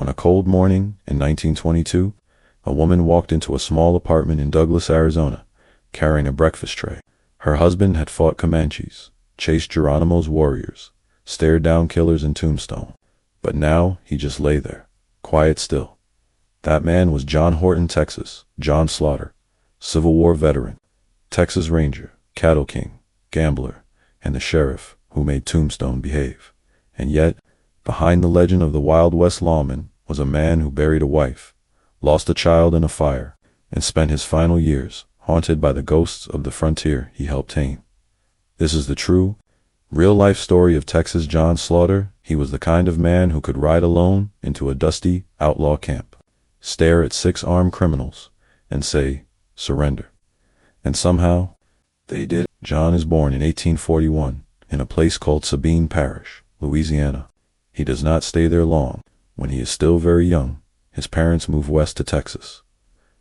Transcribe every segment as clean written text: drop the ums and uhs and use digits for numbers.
On a cold morning in 1922, a woman walked into a small apartment in Douglas, Arizona, carrying a breakfast tray. Her husband had fought Comanches, chased Geronimo's warriors, stared down killers in Tombstone. But now he just lay there, quiet still. That man was John Horton, Texas, John Slaughter, Civil War veteran, Texas Ranger, cattle king, gambler, and the sheriff who made Tombstone behave. And yet, behind the legend of the Wild West lawman was a man who buried a wife, lost a child in a fire, and spent his final years haunted by the ghosts of the frontier he helped tame. This is the true, real-life story of Texas John Slaughter. He was the kind of man who could ride alone into a dusty outlaw camp, stare at 6 armed criminals, and say, "Surrender." And somehow, they did. John is born in 1841 in a place called Sabine Parish, Louisiana. He does not stay there long. When he is still very young, his parents move west to Texas.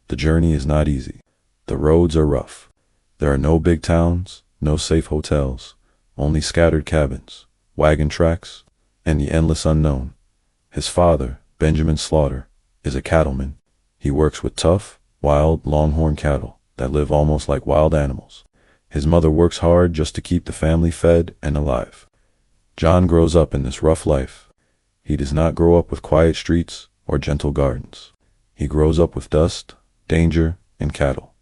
The journey is not easy. The roads are rough. There are no big towns, no safe hotels, only scattered cabins, wagon tracks, and the endless unknown. His father, Benjamin Slaughter, is a cattleman. He works with tough, wild longhorn cattle that live almost like wild animals. His mother works hard just to keep the family fed and alive. John grows up in this rough life. He does not grow up with quiet streets or gentle gardens. He grows up with dust, danger, and cattle.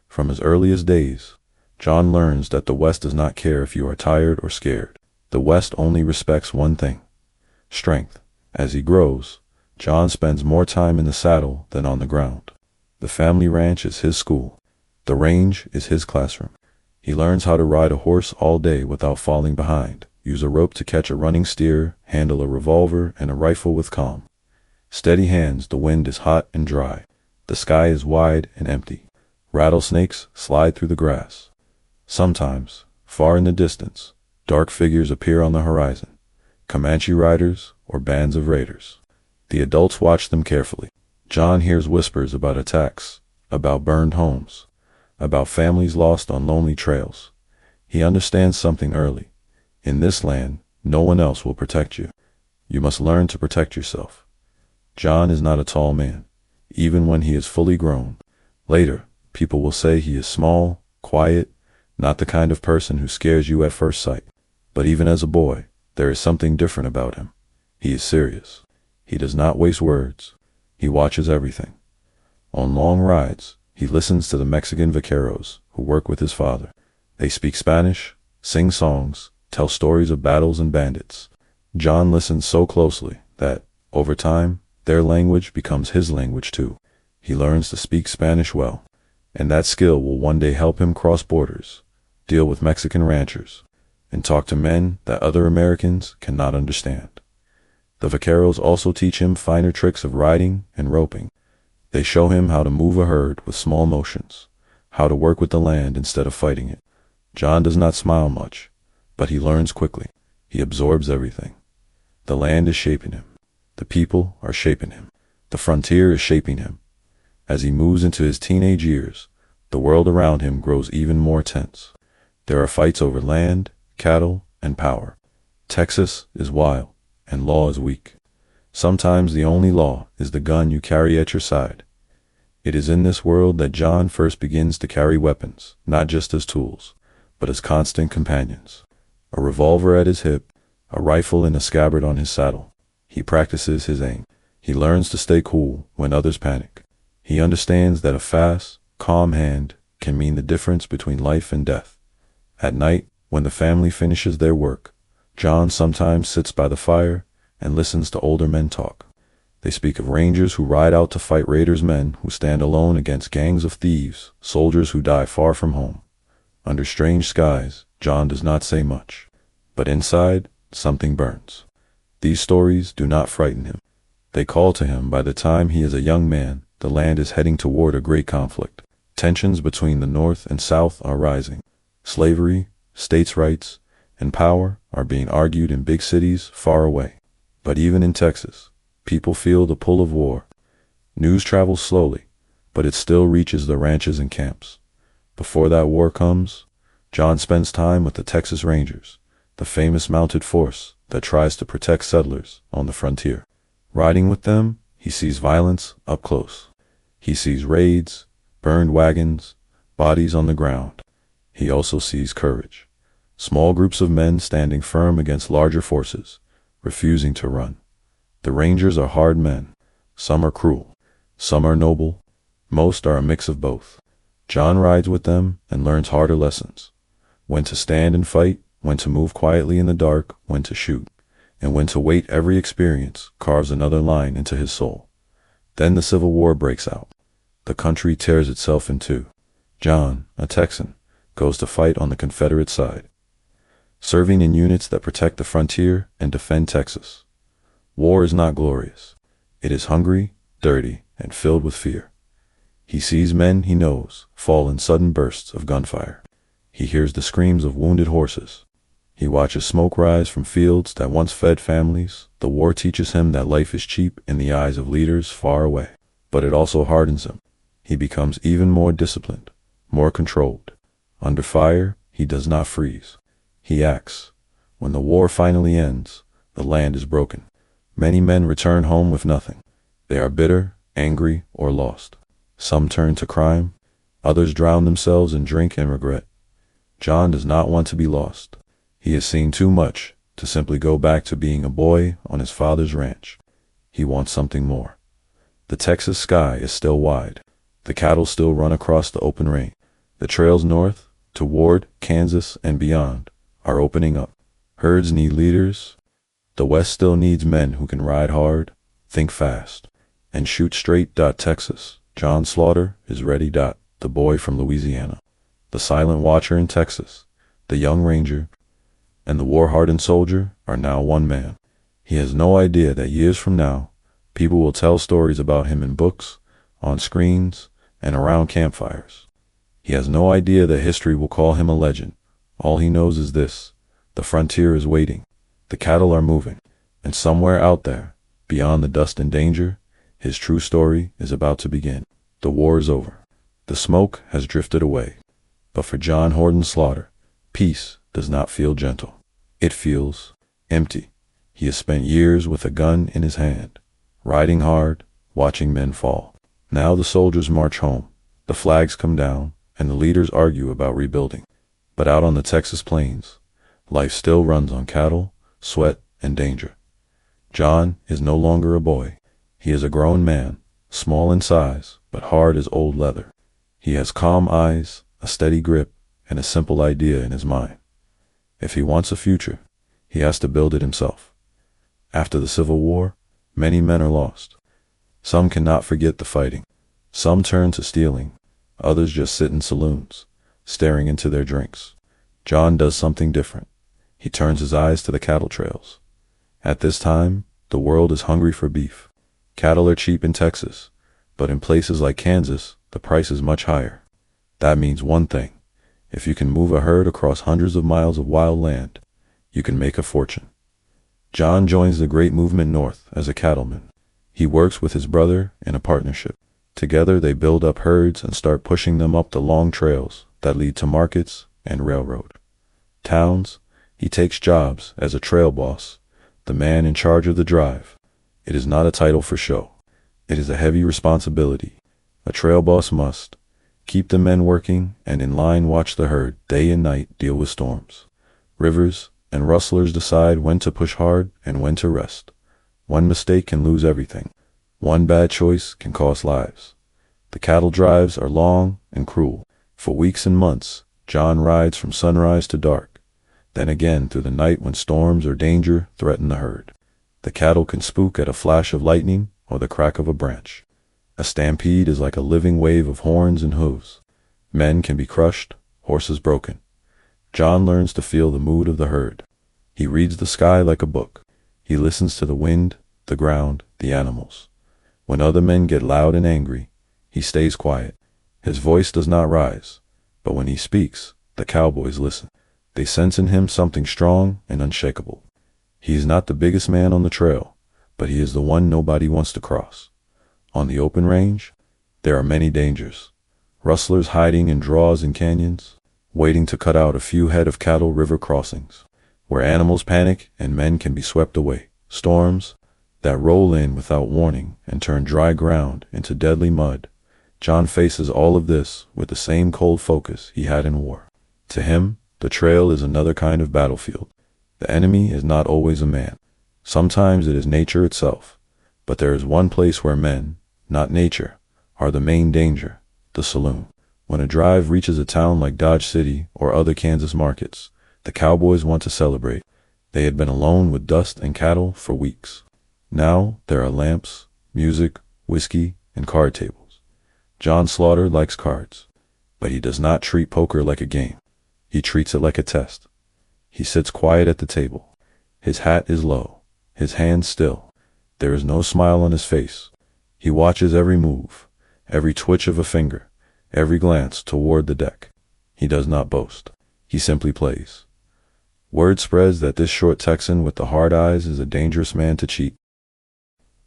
From his earliest days, John learns that the West does not care if you are tired or scared. The West only respects one thing: strength. As he grows, John spends more time in the saddle than on the ground. The family ranch is his school. The range is his classroom. He learns how to ride a horse all day without falling behind, use a rope to catch a running steer, handle a revolver and a rifle with calm. Steady hands. The wind is hot and dry. The sky is wide and empty. Rattlesnakes slide through the grass. Sometimes, far in the distance, dark figures appear on the horizon, Comanche riders or bands of raiders. The adults watch them carefully. John hears whispers about attacks, about burned homes, about families lost on lonely trails. He understands something early. In this land, no one else will protect you. You must learn to protect yourself. John is not a tall man, even when he is fully grown. Later, people will say he is small, quiet, not the kind of person who scares you at first sight. But even as a boy, there is something different about him. He is serious. He does not waste words. He watches everything. On long rides, he listens to the Mexican vaqueros who work with his father. They speak Spanish, sing songs, tell stories of battles and bandits. John listens so closely that, over time, their language becomes his language too. He learns to speak Spanish well, and that skill will one day help him cross borders, deal with Mexican ranchers, and talk to men that other Americans cannot understand. The vaqueros also teach him finer tricks of riding and roping. They show him how to move a herd with small motions, how to work with the land instead of fighting it. John does not smile much, but he learns quickly. He absorbs everything. The land is shaping him. The people are shaping him. The frontier is shaping him. As he moves into his teenage years, the world around him grows even more tense. There are fights over land, cattle, and power. Texas is wild, and law is weak. Sometimes the only law is the gun you carry at your side. It is in this world that John first begins to carry weapons, not just as tools, but as constant companions. A revolver at his hip, a rifle in a scabbard on his saddle. He practices his aim. He learns to stay cool when others panic. He understands that a fast, calm hand can mean the difference between life and death. At night, when the family finishes their work, John sometimes sits by the fire and listens to older men talk. They speak of rangers who ride out to fight raiders, men who stand alone against gangs of thieves, soldiers who die far from home. Under strange skies, John does not say much, but inside, something burns. These stories do not frighten him. They call to him. By the time he is a young man, the land is heading toward a great conflict. Tensions between the North and South are rising. Slavery, states' rights, and power are being argued in big cities far away. But even in Texas, people feel the pull of war. News travels slowly, but it still reaches the ranches and camps. Before that war comes, John spends time with the Texas Rangers, the famous mounted force that tries to protect settlers on the frontier. Riding with them He sees violence up close. He sees raids, burned wagons, bodies on the ground. He also sees courage. Small groups of men standing firm against larger forces, refusing to run. The Rangers are hard men. Some are cruel. Some are noble. Most are a mix of both. John rides with them and learns harder lessons. When to stand and fight, when to move quietly in the dark, when to shoot, and when to wait. Every experience carves another line into his soul. Then the Civil War breaks out. The country tears itself in two. John, a Texan, goes to fight on the Confederate side, serving in units that protect the frontier and defend Texas. War is not glorious. It is hungry, dirty, and filled with fear. He sees men he knows fall in sudden bursts of gunfire. He hears the screams of wounded horses. He watches smoke rise from fields that once fed families. The war teaches him that life is cheap in the eyes of leaders far away, but it also hardens him. He becomes even more disciplined, more controlled. Under fire, he does not freeze. He acts. When the war finally ends, the land is broken. Many men return home with nothing. They are bitter, angry, or lost. Some turn to crime. Others drown themselves in drink and regret. John does not want to be lost. He has seen too much to simply go back to being a boy on his father's ranch. He wants something more. The Texas sky is still wide. The cattle still run across the open range. The trails north, toward Kansas and beyond, are opening up. Herds need leaders. The West still needs men who can ride hard, think fast, and shoot straight. Texas. John Slaughter is ready. The boy from Louisiana, the silent watcher in Texas, the young ranger, and the war-hardened soldier are now one man. He has no idea that years from now, people will tell stories about him in books, on screens, and around campfires. He has no idea that history will call him a legend. All he knows is this: the frontier is waiting, the cattle are moving, and somewhere out there, beyond the dust and danger, his true story is about to begin. The war is over. The smoke has drifted away. But for John Horden Slaughter, peace does not feel gentle. It feels empty. He has spent years with a gun in his hand, riding hard, watching men fall. Now the soldiers march home, the flags come down, and the leaders argue about rebuilding. But out on the Texas plains, life still runs on cattle, sweat, and danger. John is no longer a boy. He is a grown man, small in size, but hard as old leather. He has calm eyes, a steady grip, and a simple idea in his mind. If he wants a future, he has to build it himself. After the Civil War, many men are lost. Some cannot forget the fighting. Some turn to stealing. Others just sit in saloons, staring into their drinks. John does something different. He turns his eyes to the cattle trails. At this time, the world is hungry for beef. Cattle are cheap in Texas, but in places like Kansas, the price is much higher. That means one thing: if you can move a herd across hundreds of miles of wild land, you can make a fortune. John joins the great movement north as a cattleman. He works with his brother in a partnership. Together they build up herds and start pushing them up the long trails that lead to markets and railroad. Towns, he takes jobs as a trail boss, the man in charge of the drive. It is not a title for show. It is a heavy responsibility. A trail boss must keep the men working and in line, watch the herd day and night, deal with storms, rivers, and rustlers, decide when to push hard and when to rest. One mistake can lose everything. One bad choice can cost lives. The cattle drives are long and cruel. For weeks and months, John rides from sunrise to dark, then again through the night when storms or danger threaten the herd. The cattle can spook at a flash of lightning or the crack of a branch. A stampede is like a living wave of horns and hooves. Men can be crushed, horses broken. John learns to feel the mood of the herd. He reads the sky like a book. He listens to the wind, the ground, the animals. When other men get loud and angry, he stays quiet. His voice does not rise, but when he speaks, the cowboys listen. They sense in him something strong and unshakable. He is not the biggest man on the trail, but he is the one nobody wants to cross. On the open range, there are many dangers. Rustlers hiding in draws and canyons, waiting to cut out a few head of cattle, river crossings, where animals panic and men can be swept away. Storms, that roll in without warning and turn dry ground into deadly mud. John faces all of this with the same cold focus he had in war. To him, the trail is another kind of battlefield. The enemy is not always a man. Sometimes it is nature itself. But there is one place where men, not nature, are the main danger: the saloon. When a drive reaches a town like Dodge City or other Kansas markets, the cowboys want to celebrate. They had been alone with dust and cattle for weeks. Now there are lamps, music, whiskey, and card tables. John Slaughter likes cards, but he does not treat poker like a game. He treats it like a test. He sits quiet at the table. His hat is low, his hands still. There is no smile on his face. He watches every move, every twitch of a finger, every glance toward the deck. He does not boast. He simply plays. Word spreads that this short Texan with the hard eyes is a dangerous man to cheat.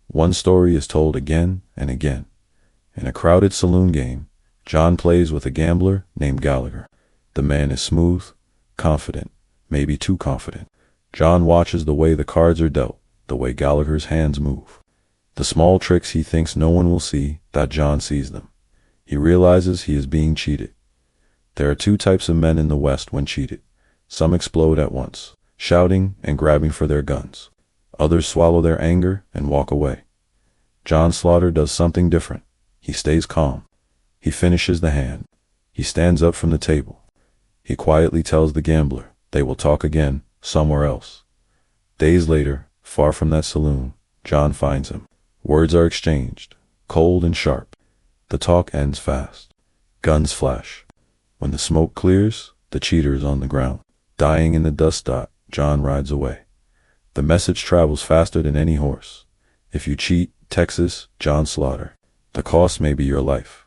One story is told again and again. In a crowded saloon game, John plays with a gambler named Gallagher. The man is smooth, confident, maybe too confident. John watches the way the cards are dealt, the way Gallagher's hands move. The small tricks he thinks no one will see, that John sees them. He realizes he is being cheated. There are two types of men in the West when cheated. Some explode at once, shouting and grabbing for their guns. Others swallow their anger and walk away. John Slaughter does something different. He stays calm. He finishes the hand. He stands up from the table. He quietly tells the gambler they will talk again somewhere else. Days later, far from that saloon, John finds him. Words are exchanged, cold and sharp. The talk ends fast. Guns flash. When the smoke clears, the cheater is on the ground. Dying in the dust dot, John rides away. The message travels faster than any horse. If you cheat, Texas, John Slaughter. The cost may be your life.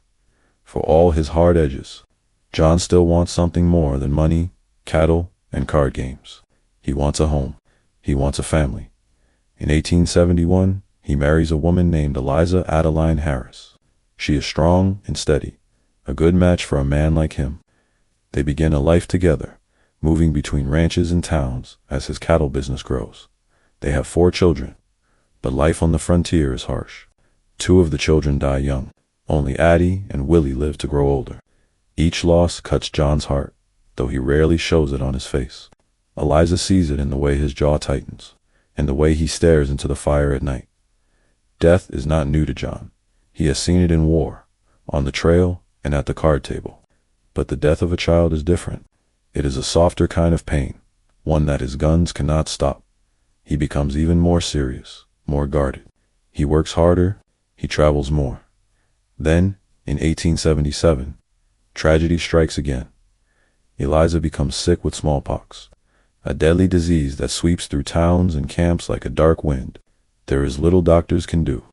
For all his hard edges, John still wants something more than money, cattle, and card games. He wants a home. He wants a family. In 1871, he marries a woman named Eliza Adeline Harris. She is strong and steady, a good match for a man like him. They begin a life together, moving between ranches and towns as his cattle business grows. They have 4 children, but life on the frontier is harsh. 2 of the children die young. Only Addie and Willie live to grow older. Each loss cuts John's heart, though he rarely shows it on his face. Eliza sees it in the way his jaw tightens, and the way he stares into the fire at night. Death is not new to John. He has seen it in war, on the trail, and at the card table. But the death of a child is different. It is a softer kind of pain, one that his guns cannot stop. He becomes even more serious, more guarded. He works harder, he travels more. Then, in 1877, tragedy strikes again. Eliza becomes sick with smallpox, a deadly disease that sweeps through towns and camps like a dark wind. There is little doctors can do.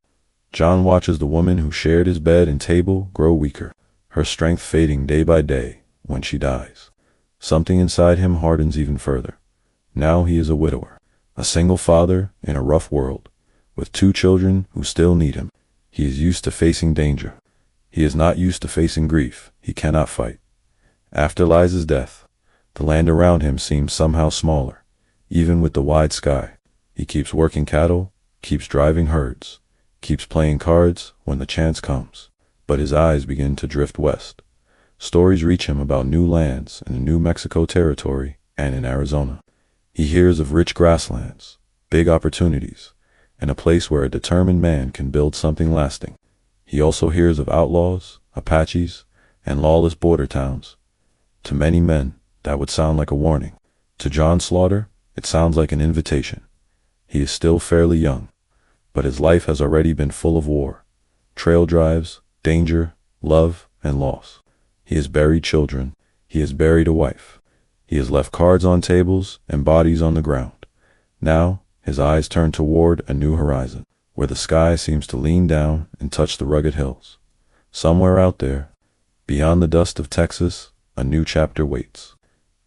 John watches the woman who shared his bed and table grow weaker, her strength fading day by day when she dies. Something inside him hardens even further. Now he is a widower, a single father in a rough world, with 2 children who still need him. He is used to facing danger. He is not used to facing grief he cannot fight. After Eliza's death, the land around him seems somehow smaller, even with the wide sky. He keeps working cattle, keeps driving herds, keeps playing cards when the chance comes. But his eyes begin to drift west. Stories reach him about new lands in the New Mexico territory and in Arizona. He hears of rich grasslands, big opportunities, and a place where a determined man can build something lasting. He also hears of outlaws, Apaches, and lawless border towns. To many men, that would sound like a warning. To John Slaughter, it sounds like an invitation. He is still fairly young, but his life has already been full of war, trail drives, danger, love, and loss. He has buried children. He has buried a wife. He has left cards on tables and bodies on the ground. Now, his eyes turn toward a new horizon, where the sky seems to lean down and touch the rugged hills. Somewhere out there, beyond the dust of Texas, a new chapter waits.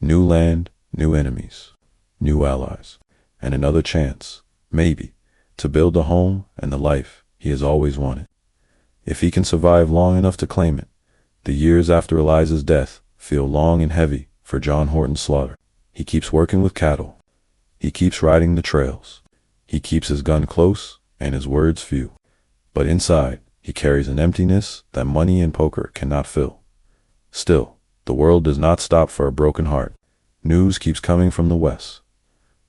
New land, new enemies, new allies, and another chance, maybe, to build a home and the life he has always wanted. If he can survive long enough to claim it, the years after Eliza's death feel long and heavy for John Horton Slaughter. He keeps working with cattle. He keeps riding the trails. He keeps his gun close and his words few. But inside, he carries an emptiness that money and poker cannot fill. Still, the world does not stop for a broken heart. News keeps coming from the west.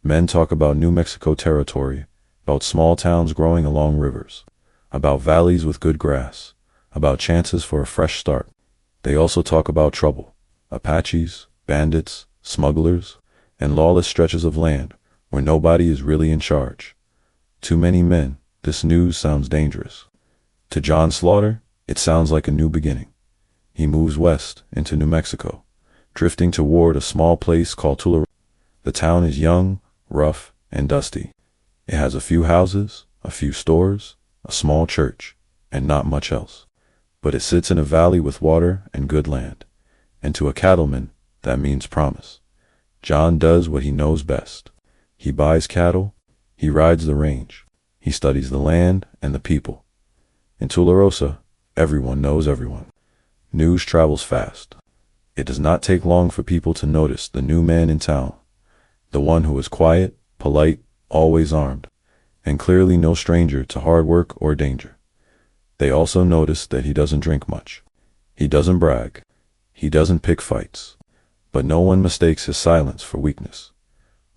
Men talk about New Mexico territory, about small towns growing along rivers, about valleys with good grass, about chances for a fresh start. They also talk about trouble, Apaches, bandits, smugglers, and lawless stretches of land where nobody is really in charge. To many men, this news sounds dangerous. To John Slaughter, it sounds like a new beginning. He moves west into New Mexico, drifting toward a small place called Tularosa. The town is young, rough, and dusty. It has a few houses, a few stores, a small church, and not much else. But it sits in a valley with water and good land. And to a cattleman, that means promise. John does what he knows best. He buys cattle, he rides the range, he studies the land and the people. In Tularosa, everyone knows everyone. News travels fast. It does not take long for people to notice the new man in town, the one who is quiet, polite, always armed, and clearly no stranger to hard work or danger. They also notice that he doesn't drink much. He doesn't brag. He doesn't pick fights. But no one mistakes his silence for weakness.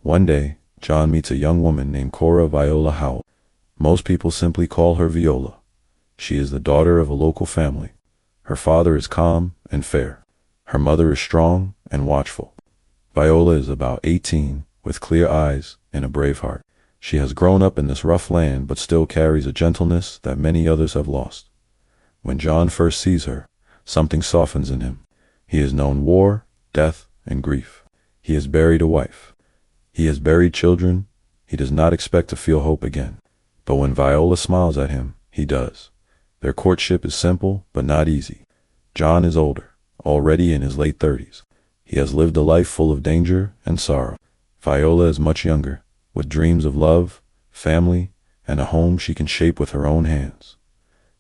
One day, John meets a young woman named Cora Viola Howell. Most people simply call her Viola. She is the daughter of a local family. Her father is calm and fair. Her mother is strong and watchful. Viola is about 18, with clear eyes and a brave heart. She has grown up in this rough land but still carries a gentleness that many others have lost. When John first sees her, something softens in him. He has known war, death, and grief. He has buried a wife. He has buried children. He does not expect to feel hope again. But when Viola smiles at him, he does. Their courtship is simple but not easy. John is older, already in his late 30s. He has lived a life full of danger and sorrow. Viola is much younger, with dreams of love, family, and a home she can shape with her own hands.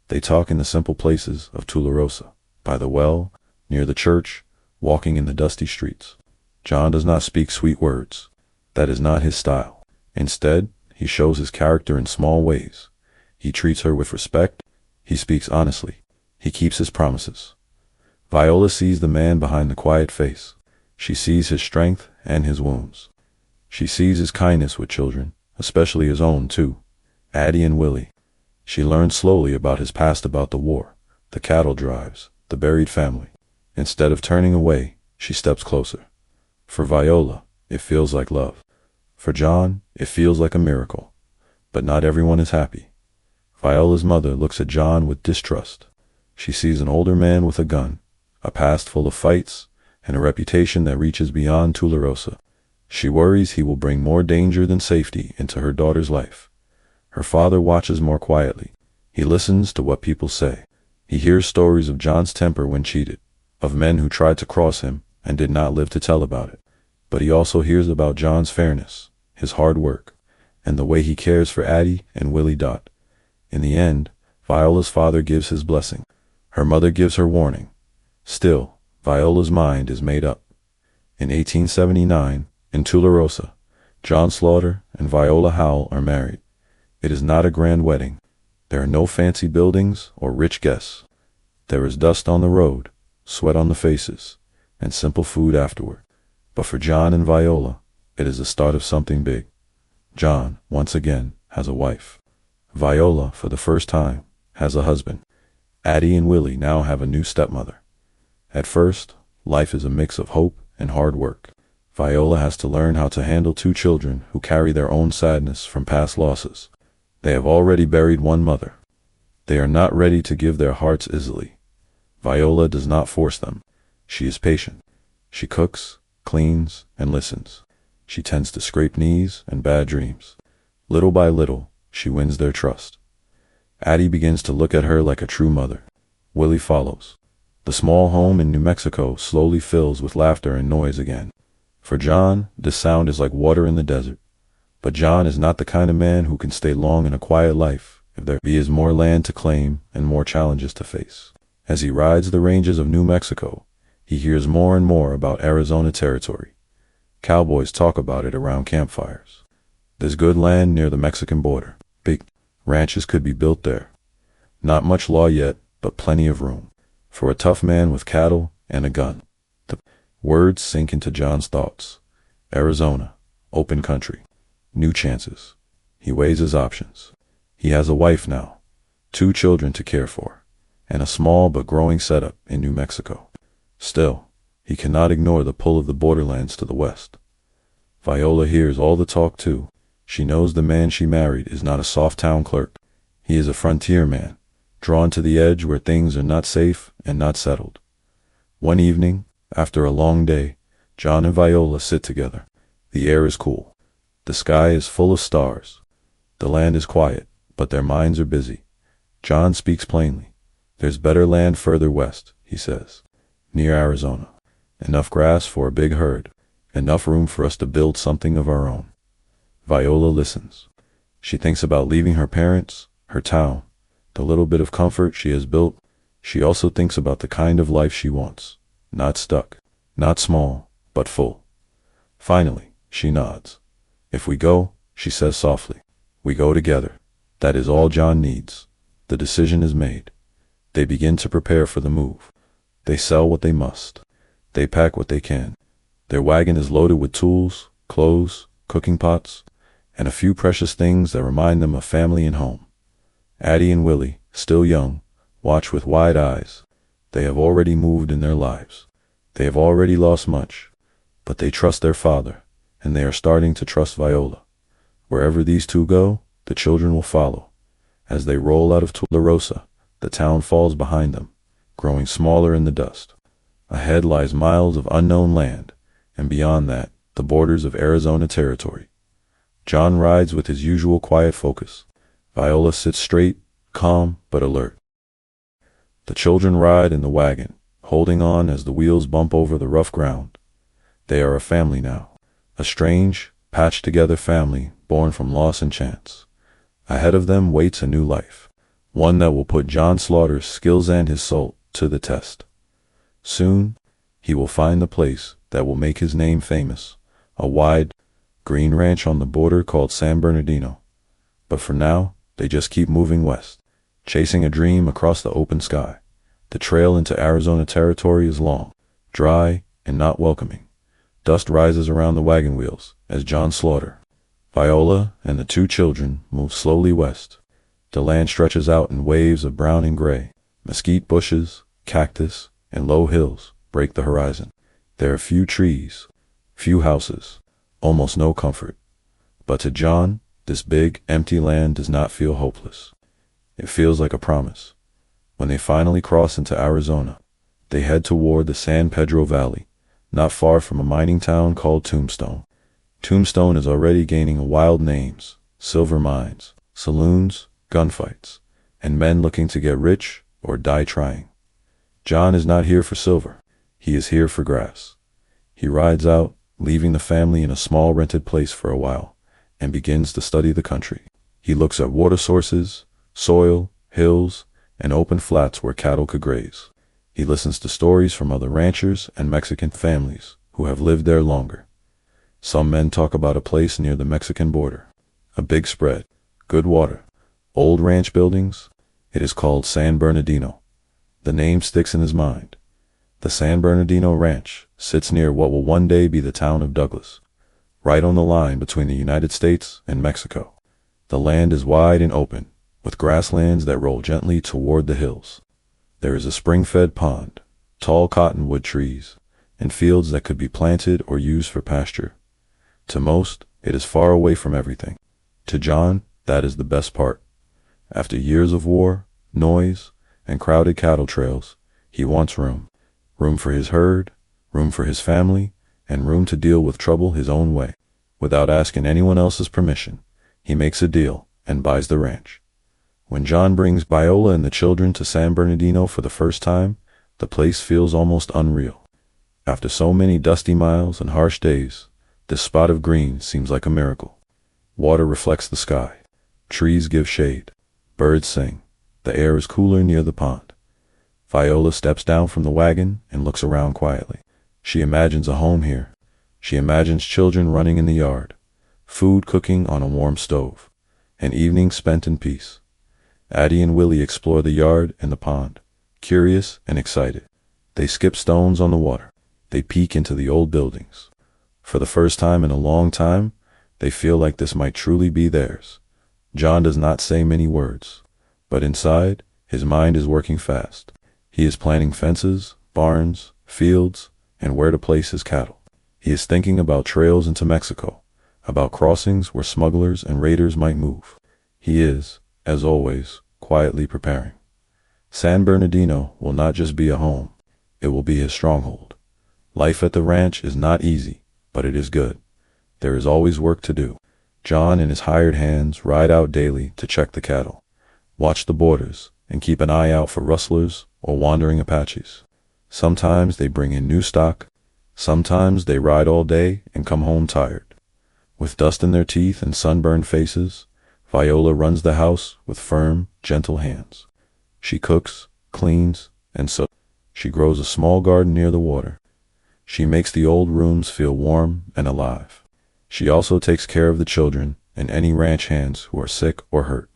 They talk in the simple places of Tularosa, by the well, near the church, walking in the dusty streets. John does not speak sweet words. That is not his style. Instead, he shows his character in small ways. He treats her with respect. He speaks honestly. He keeps his promises. Viola sees the man behind the quiet face. She sees his strength and his wounds. She sees his kindness with children, especially his own too, Addie and Willie. She learns slowly about his past, about the war, the cattle drives, the buried family. Instead of turning away, she steps closer. For Viola, it feels like love. For John, it feels like a miracle. But not everyone is happy. Viola's mother looks at John with distrust. She sees an older man with a gun, a past full of fights, and a reputation that reaches beyond Tularosa. She worries he will bring more danger than safety into her daughter's life. Her father watches more quietly. He listens to what people say. He hears stories of John's temper when cheated, of men who tried to cross him and did not live to tell about it. But he also hears about John's fairness, his hard work, and the way he cares for Addie and Willie Dot. In the end, Viola's father gives his blessing. Her mother gives her warning. Still, Viola's mind is made up. In 1879, in Tularosa, John Slaughter and Viola Howell are married. It is not a grand wedding. There are no fancy buildings or rich guests. There is dust on the road, sweat on the faces, and simple food afterward. But for John and Viola, it is the start of something big. John, once again, has a wife. Viola, for the first time, has a husband. Addie and Willie now have a new stepmother. At first, life is a mix of hope and hard work. Viola has to learn how to handle two children who carry their own sadness from past losses. They have already buried one mother. They are not ready to give their hearts easily. Viola does not force them. She is patient. She cooks, cleans, and listens. She tends to scraped knees and bad dreams. Little by little, she wins their trust. Addie begins to look at her like a true mother. Willie follows. The small home in New Mexico slowly fills with laughter and noise again. For John, this sound is like water in the desert. But John is not the kind of man who can stay long in a quiet life if there is more land to claim and more challenges to face. As he rides the ranges of New Mexico, he hears more and more about Arizona territory. Cowboys talk about it around campfires. There's good land near the Mexican border, big, Ranches could be built there. Not much law yet, but plenty of room for a tough man with cattle and a gun. The words sink into John's thoughts. Arizona, open country, new chances. He weighs his options. He has a wife now, 2 children to care for, and a small but growing setup in New Mexico. Still, he cannot ignore the pull of the borderlands to the west. Viola hears all the talk too. She knows the man she married is not a soft town clerk. He is a frontier man, drawn to the edge where things are not safe and not settled. One evening, after a long day, John and Viola sit together. The air is cool. The sky is full of stars. The land is quiet, but their minds are busy. John speaks plainly. There's better land further west, he says, near Arizona. Enough grass for a big herd. Enough room for us to build something of our own. Viola listens. She thinks about leaving her parents, her town, the little bit of comfort she has built. She also thinks about the kind of life she wants. Not stuck, not small, but full. Finally, she nods. If we go, she says softly, we go together. That is all John needs. The decision is made. They begin to prepare for the move. They sell what they must. They pack what they can. Their wagon is loaded with tools, clothes, cooking pots, and a few precious things that remind them of family and home. Addie and Willie, still young, watch with wide eyes. They have already moved in their lives. They have already lost much, but they trust their father, and they are starting to trust Viola. Wherever these two go, the children will follow. As they roll out of Tularosa, the town falls behind them, growing smaller in the dust. Ahead lies miles of unknown land, and beyond that, the borders of Arizona territory. John rides with his usual quiet focus. Viola sits straight, calm, but alert. The children ride in the wagon, holding on as the wheels bump over the rough ground. They are a family now, a strange, patched-together family born from loss and chance. Ahead of them waits a new life, one that will put John Slaughter's skills and his soul to the test. Soon, he will find the place that will make his name famous, a wide, green ranch on the border called San Bernardino. But for now, they just keep moving west, chasing a dream across the open sky. The trail into Arizona territory is long, dry, and not welcoming. Dust rises around the wagon wheels as John Slaughter, Viola, and the 2 children move slowly west. The land stretches out in waves of brown and gray. Mesquite bushes, cactus, and low hills break the horizon. There are few trees, few houses, almost no comfort. But to John, this big, empty land does not feel hopeless. It feels like a promise. When they finally cross into Arizona, they head toward the San Pedro Valley, not far from a mining town called Tombstone. Tombstone is already gaining wild names: silver mines, saloons, gunfights, and men looking to get rich or die trying. John is not here for silver. He is here for grass. He rides out, leaving the family in a small rented place for a while, and begins to study the country. He looks at water sources, soil, hills, and open flats where cattle could graze. He listens to stories from other ranchers and Mexican families who have lived there longer. Some men talk about a place near the Mexican border. A big spread, good water, old ranch buildings. It is called San Bernardino. The name sticks in his mind. The San Bernardino Ranch sits near what will one day be the town of Douglas, right on the line between the United States and Mexico. The land is wide and open, with grasslands that roll gently toward the hills. There is a spring-fed pond, tall cottonwood trees, and fields that could be planted or used for pasture. To most, it is far away from everything. To John, that is the best part. After years of war, noise, and crowded cattle trails, he wants room. Room for his herd, room for his family, and room to deal with trouble his own way. Without asking anyone else's permission, he makes a deal and buys the ranch. When John brings Viola and the children to San Bernardino for the first time, the place feels almost unreal. After so many dusty miles and harsh days, this spot of green seems like a miracle. Water reflects the sky. Trees give shade. Birds sing. The air is cooler near the pond. Viola steps down from the wagon and looks around quietly. She imagines a home here. She imagines children running in the yard, food cooking on a warm stove, An evening spent in peace. Addie and Willie explore the yard and the pond, curious and excited. They skip stones on the water. They peek into the old buildings. For the first time in a long time, they feel like this might truly be theirs. John does not say many words, but inside, his mind is working fast. He is planning fences, barns, fields, and where to place his cattle. He is thinking about trails into Mexico, about crossings where smugglers and raiders might move. He is, as always, quietly preparing. San Bernardino will not just be a home, it will be his stronghold. Life at the ranch is not easy, but it is good. There is always work to do. John and his hired hands ride out daily to check the cattle, watch the borders, and keep an eye out for rustlers or wandering Apaches. Sometimes they bring in new stock, sometimes they ride all day and come home tired. With dust in their teeth and sunburned faces, Viola runs the house with firm, gentle hands. She cooks, cleans, and sews. She grows a small garden near the water. She makes the old rooms feel warm and alive. She also takes care of the children and any ranch hands who are sick or hurt.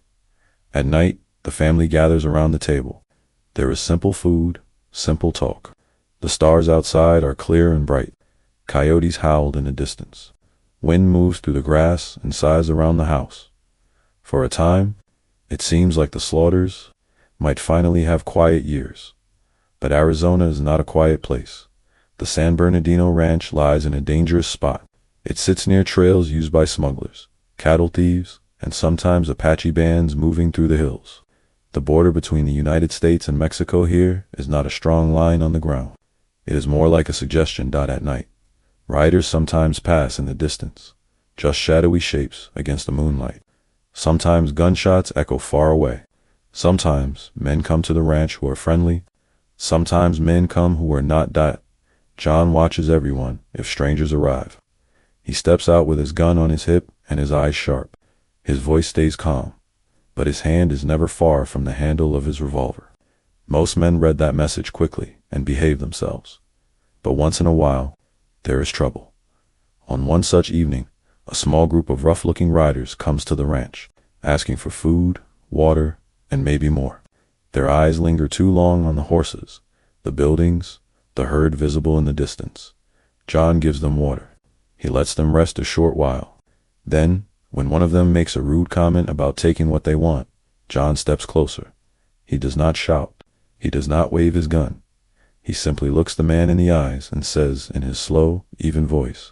At night, the family gathers around the table. There is simple food, simple talk. The stars outside are clear and bright. Coyotes howled in the distance. Wind moves through the grass and sighs around the house. For a time, it seems like the Slaughters might finally have quiet years. But Arizona is not a quiet place. The San Bernardino Ranch lies in a dangerous spot. It sits near trails used by smugglers, cattle thieves, and sometimes Apache bands moving through the hills. The border between the United States and Mexico here is not a strong line on the ground. It is more like a suggestion dot at night. Riders sometimes pass in the distance, just shadowy shapes against the moonlight. Sometimes gunshots echo far away. Sometimes men come to the ranch who are friendly. Sometimes men come who are not. John watches everyone if strangers arrive. He steps out with his gun on his hip and his eyes sharp. His voice stays calm, but his hand is never far from the handle of his revolver. Most men read that message quickly and behave themselves. But once in a while, there is trouble. On one such evening, a small group of rough-looking riders comes to the ranch, asking for food, water, and maybe more. Their eyes linger too long on the horses, the buildings, the herd visible in the distance. John gives them water. He lets them rest a short while. Then, when one of them makes a rude comment about taking what they want, John steps closer. He does not shout. He does not wave his gun. He simply looks the man in the eyes and says in his slow, even voice,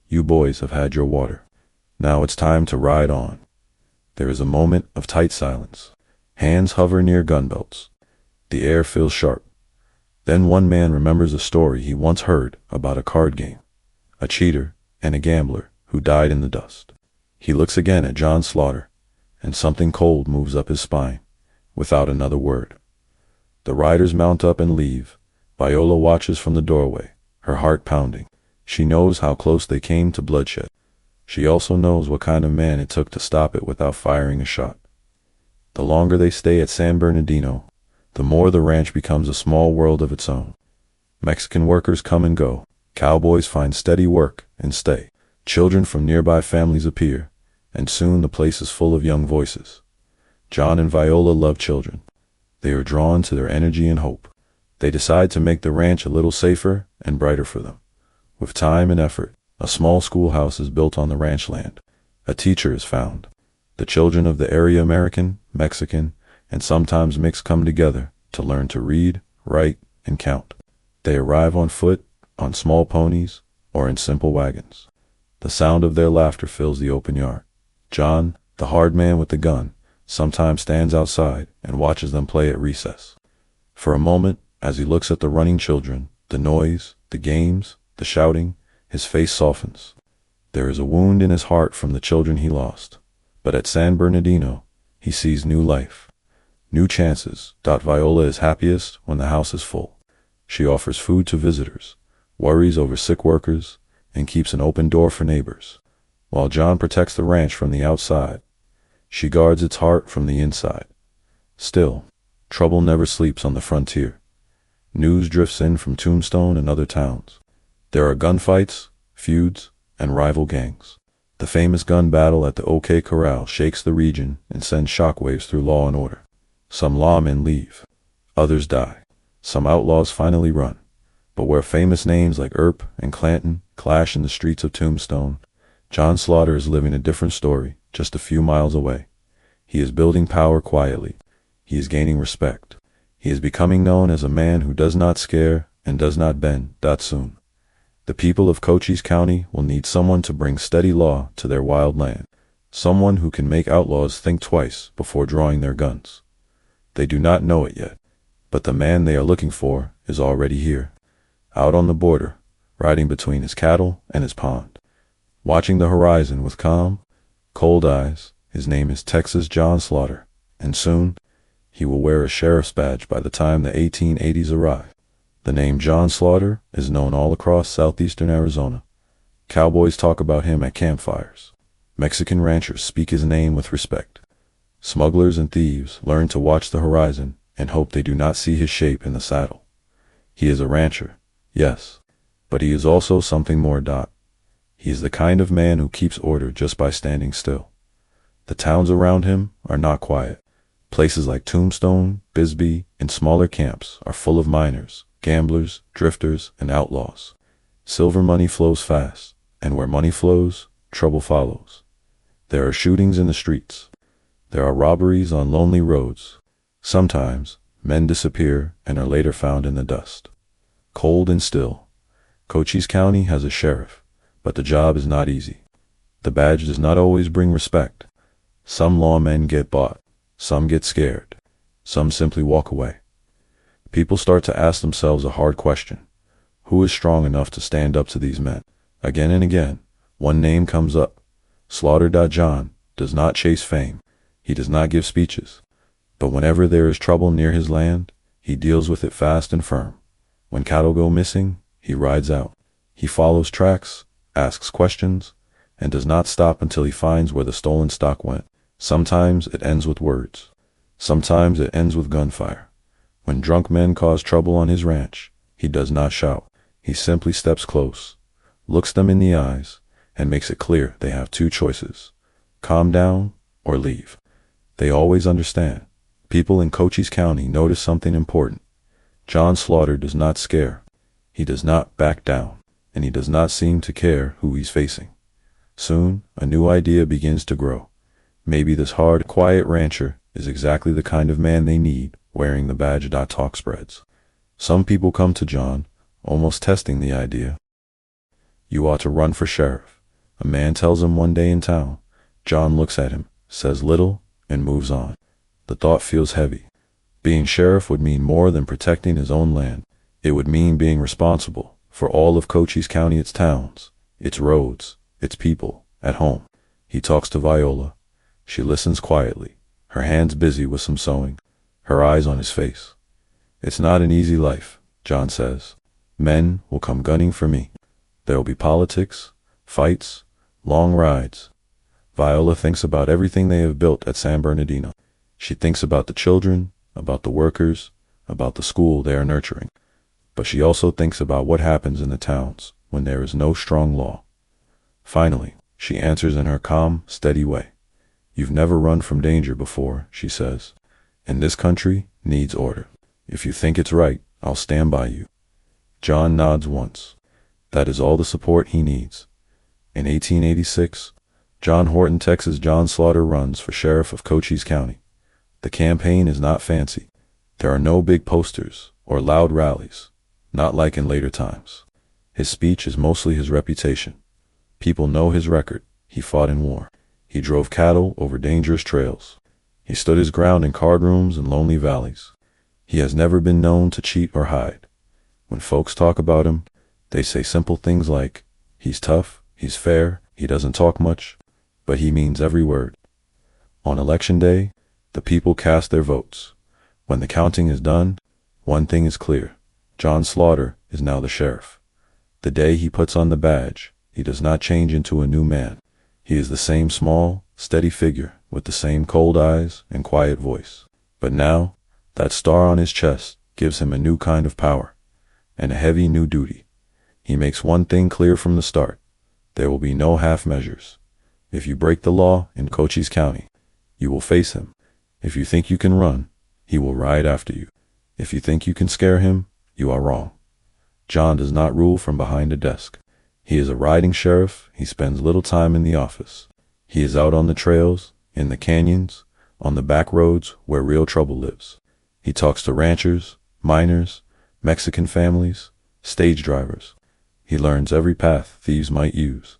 "You boys have had your water. Now it's time to ride on." There is a moment of tight silence. Hands hover near gun belts. The air feels sharp. Then one man remembers a story he once heard about a card game, a cheater and a gambler who died in the dust. He looks again at John Slaughter, and something cold moves up his spine, without another word. The riders mount up and leave. Viola watches from the doorway, her heart pounding. She knows how close they came to bloodshed. She also knows what kind of man it took to stop it without firing a shot. The longer they stay at San Bernardino, the more the ranch becomes a small world of its own. Mexican workers come and go. Cowboys find steady work and stay. Children from nearby families appear, and soon the place is full of young voices. John and Viola love children. They are drawn to their energy and hope. They decide to make the ranch a little safer and brighter for them. With time and effort, a small schoolhouse is built on the ranch land. A teacher is found. The children of the area, American, Mexican, and sometimes mixed, come together to learn to read, write, and count. They arrive on foot, on small ponies, or in simple wagons. The sound of their laughter fills the open yard. John, the hard man with the gun, sometimes stands outside and watches them play at recess. For a moment, as he looks at the running children, the noise, the games, the shouting, his face softens. There is a wound in his heart from the children he lost. But at San Bernardino, he sees new life, new chances. Viola is happiest when the house is full. She offers food to visitors, worries over sick workers, and keeps an open door for neighbors. While John protects the ranch from the outside, she guards its heart from the inside. Still, trouble never sleeps on the frontier. News drifts in from Tombstone and other towns. There are gunfights, feuds, and rival gangs. The famous gun battle at the OK Corral shakes the region and sends shockwaves through law and order. Some lawmen leave. Others die. Some outlaws finally run. But where famous names like Earp and Clanton clash in the streets of Tombstone, John Slaughter is living a different story just a few miles away. He is building power quietly. He is gaining respect. He is becoming known as a man who does not scare and does not bend. Soon, the people of Cochise County will need someone to bring steady law to their wild land. Someone who can make outlaws think twice before drawing their guns. They do not know it yet, but the man they are looking for is already here. Out on the border, riding between his cattle and his pond. Watching the horizon with calm, cold eyes, his name is Texas John Slaughter, and soon, he will wear a sheriff's badge by the time the 1880s arrive. The name John Slaughter is known all across southeastern Arizona. Cowboys talk about him at campfires. Mexican ranchers speak his name with respect. Smugglers and thieves learn to watch the horizon and hope they do not see his shape in the saddle. He is a rancher, yes, but he is also something more. He is the kind of man who keeps order just by standing still. The towns around him are not quiet. Places like Tombstone, Bisbee, and smaller camps are full of miners, gamblers, drifters, and outlaws. Silver money flows fast, and where money flows, trouble follows. There are shootings in the streets. There are robberies on lonely roads. Sometimes, men disappear and are later found in the dust. Cold and still, Cochise County has a sheriff, but the job is not easy. The badge does not always bring respect. Some lawmen get bought. Some get scared. Some simply walk away. People start to ask themselves a hard question. Who is strong enough to stand up to these men? Again and again, one name comes up. Slaughter. John does not chase fame. He does not give speeches. But whenever there is trouble near his land, he deals with it fast and firm. When cattle go missing, he rides out. He follows tracks, asks questions, and does not stop until he finds where the stolen stock went. Sometimes it ends with words. Sometimes it ends with gunfire. When drunk men cause trouble on his ranch, he does not shout. He simply steps close, looks them in the eyes, and makes it clear they have two choices: calm down or leave. They always understand. People in Cochise County notice something important. John Slaughter does not scare. He does not back down, and he does not seem to care who he's facing. Soon, a new idea begins to grow. Maybe this hard, quiet rancher is exactly the kind of man they need wearing the badge. Talk spreads. Some people come to John, almost testing the idea. You ought to run for sheriff, a man tells him one day in town. John looks at him, says little, and moves on. The thought feels heavy. Being sheriff would mean more than protecting his own land. It would mean being responsible for all of Cochise County, its towns, its roads, its people, at home. He talks to Viola. She listens quietly, her hands busy with some sewing, her eyes on his face. It's not an easy life, John says. Men will come gunning for me. There'll be politics, fights, long rides. Viola thinks about everything they have built at San Bernardino. She thinks about the children, about the workers, about the school they are nurturing. But she also thinks about what happens in the towns when there is no strong law. Finally, she answers in her calm, steady way. You've never run from danger before, she says. And this country needs order. If you think it's right, I'll stand by you. John nods once. That is all the support he needs. In 1886, John Horton, Texas John Slaughter runs for sheriff of Cochise County. The campaign is not fancy. There are no big posters or loud rallies, not like in later times. His speech is mostly his reputation. People know his record. He fought in war. He drove cattle over dangerous trails. He stood his ground in card rooms and lonely valleys. He has never been known to cheat or hide. When folks talk about him, they say simple things like, he's tough, he's fair, he doesn't talk much, but he means every word. On election day, the people cast their votes. When the counting is done, one thing is clear. John Slaughter is now the sheriff. The day he puts on the badge, he does not change into a new man. He is the same small, steady figure with the same cold eyes and quiet voice. But now, that star on his chest gives him a new kind of power and a heavy new duty. He makes one thing clear from the start. There will be no half measures. If you break the law in Cochise County, you will face him. If you think you can run, he will ride after you. If you think you can scare him, you are wrong. John does not rule from behind a desk. He is a riding sheriff. He spends little time in the office. He is out on the trails, in the canyons, on the back roads where real trouble lives. He talks to ranchers, miners, Mexican families, stage drivers. He learns every path thieves might use,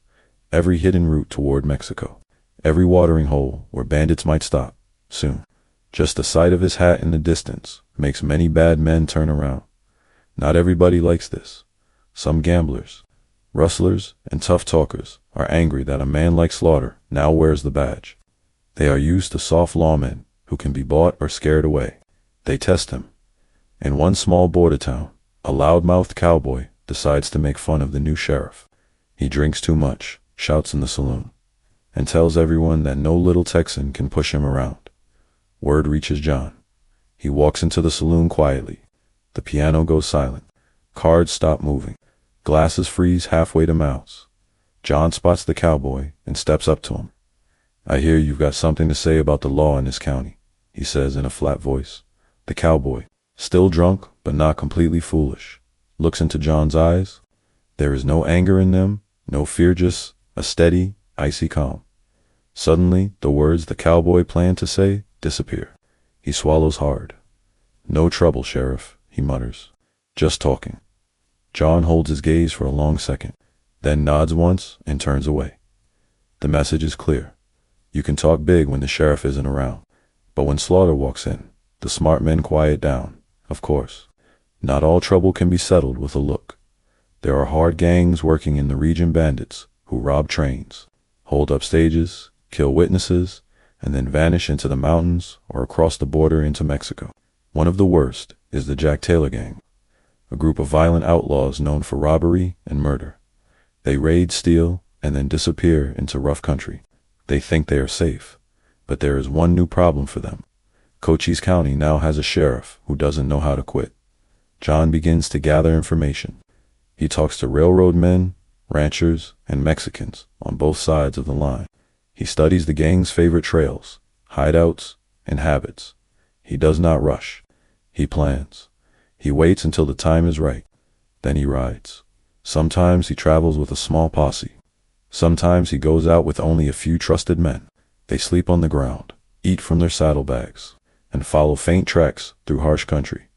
every hidden route toward Mexico, every watering hole where bandits might stop soon. Just the sight of his hat in the distance makes many bad men turn around. Not everybody likes this. Some gamblers, rustlers, and tough talkers are angry that a man like Slaughter now wears the badge. They are used to soft lawmen who can be bought or scared away. They test him. In one small border town, a loud-mouthed cowboy decides to make fun of the new sheriff. He drinks too much, shouts in the saloon, and tells everyone that no little Texan can push him around. Word reaches John. He walks into the saloon quietly. The piano goes silent. Cards stop moving. Glasses freeze halfway to mouths. John spots the cowboy and steps up to him. "I hear you've got something to say about the law in this county," he says in a flat voice. The cowboy, still drunk but not completely foolish, looks into John's eyes. There is no anger in them, no fear, just a steady, icy calm. Suddenly, the words the cowboy planned to say disappear. He swallows hard. "No trouble, Sheriff," he mutters. "Just talking." John holds his gaze for a long second, then nods once and turns away. The message is clear. You can talk big when the sheriff isn't around, but when Slaughter walks in, the smart men quiet down. Of course, not all trouble can be settled with a look. There are hard gangs working in the region, bandits who rob trains, hold up stages, kill witnesses, and then vanish into the mountains or across the border into Mexico. One of the worst is the Jack Taylor gang, a group of violent outlaws known for robbery and murder. They raid, steal, and then disappear into rough country. They think they are safe, but there is one new problem for them. Cochise County now has a sheriff who doesn't know how to quit. John begins to gather information. He talks to railroad men, ranchers, and Mexicans on both sides of the line. He studies the gang's favorite trails, hideouts, and habits. He does not rush. He plans. He waits until the time is right. Then he rides. Sometimes he travels with a small posse. Sometimes he goes out with only a few trusted men. They sleep on the ground, eat from their saddlebags, and follow faint tracks through harsh country.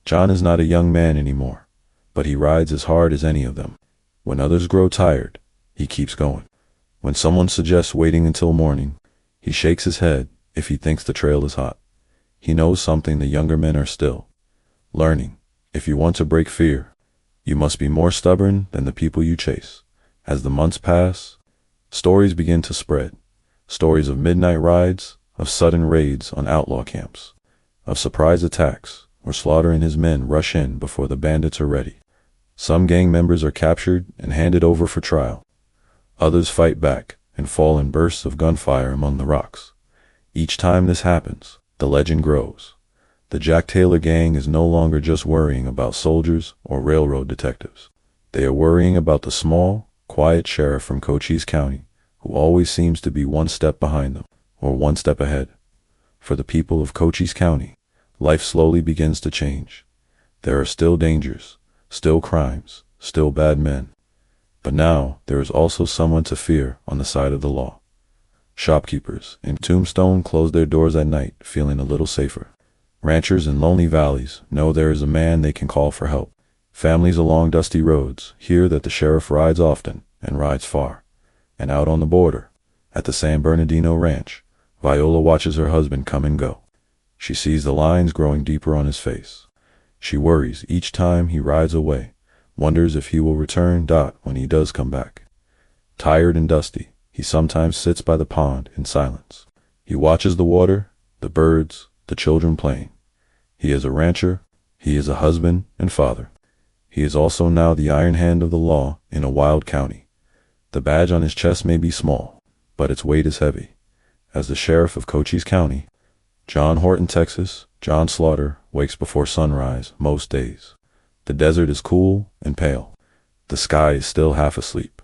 John is not a young man anymore, but he rides as hard as any of them. When others grow tired, he keeps going. When someone suggests waiting until morning, he shakes his head if he thinks the trail is hot. He knows something the younger men are still learning. If you want to break fear, you must be more stubborn than the people you chase. As the months pass, stories begin to spread. Stories of midnight rides, of sudden raids on outlaw camps, of surprise attacks where Slaughter and his men rush in before the bandits are ready. Some gang members are captured and handed over for trial. Others fight back and fall in bursts of gunfire among the rocks. Each time this happens, the legend grows. The Jack Taylor gang is no longer just worrying about soldiers or railroad detectives. They are worrying about the small, quiet sheriff from Cochise County, who always seems to be one step behind them, or one step ahead. For the people of Cochise County, life slowly begins to change. There are still dangers, still crimes, still bad men. But now there is also someone to fear on the side of the law. Shopkeepers in Tombstone close their doors at night, feeling a little safer. Ranchers in lonely valleys know there is a man they can call for help. Families along dusty roads hear that the sheriff rides often and rides far. And out on the border, at the San Bernardino Ranch, Viola watches her husband come and go. She sees the lines growing deeper on his face. She worries each time he rides away, wonders if he will return. When he does come back, tired and dusty, he sometimes sits by the pond in silence. He watches the water, the birds, the children playing. He is a rancher. He is a husband and father. He is also now the iron hand of the law in a wild county. The badge on his chest may be small, but its weight is heavy. As the sheriff of Cochise County, John Horton, Texas, John Slaughter wakes before sunrise most days. The desert is cool and pale. The sky is still half asleep,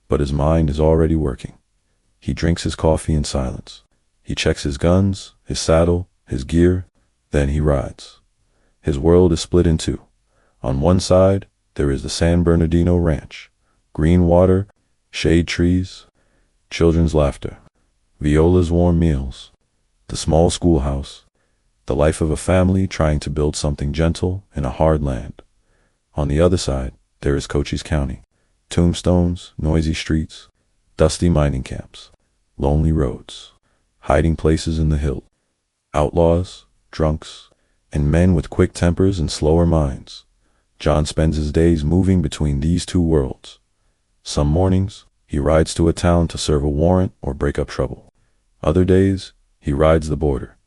but his mind is already working. He drinks his coffee in silence. He checks his guns, his saddle, his gear, then he rides. His world is split in two. On one side, there is the San Bernardino Ranch. Green water, shade trees, children's laughter, Viola's warm meals, the small schoolhouse, the life of a family trying to build something gentle in a hard land. On the other side, there is Cochise County. Tombstones, noisy streets, dusty mining camps, lonely roads, hiding places in the hills, outlaws, drunks, and men with quick tempers and slower minds. John spends his days moving between these two worlds. Some mornings, he rides to a town to serve a warrant or break up trouble. Other days, he rides the border,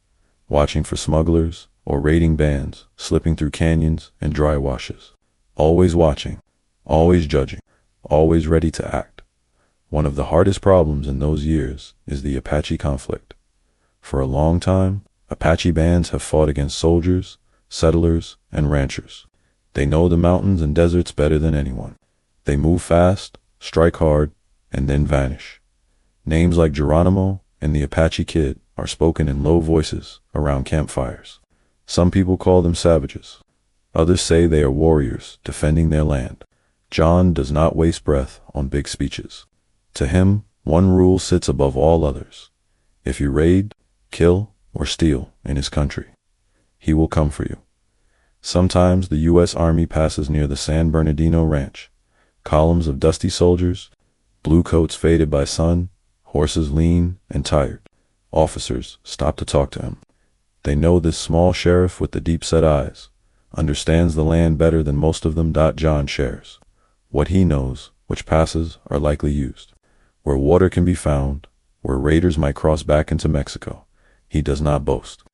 watching for smugglers or raiding bands slipping through canyons and dry washes. Always watching, always judging, always ready to act. One of the hardest problems in those years is the Apache conflict. For a long time, Apache bands have fought against soldiers, settlers, and ranchers. They know the mountains and deserts better than anyone. They move fast, strike hard, and then vanish. Names like Geronimo and the Apache Kid are spoken in low voices around campfires. Some people call them savages. Others say they are warriors defending their land. John does not waste breath on big speeches. To him, one rule sits above all others. If you raid, kill, or steal in his country, he will come for you. Sometimes the U.S. Army passes near the San Bernardino Ranch. Columns of dusty soldiers, blue coats faded by sun, horses lean and tired. Officers stop to talk to him. They know this small sheriff with the deep-set eyes understands the land better than most of them. John shares what he knows, which passes are likely used. Where water can be found, where raiders might cross back into Mexico, he does not boast.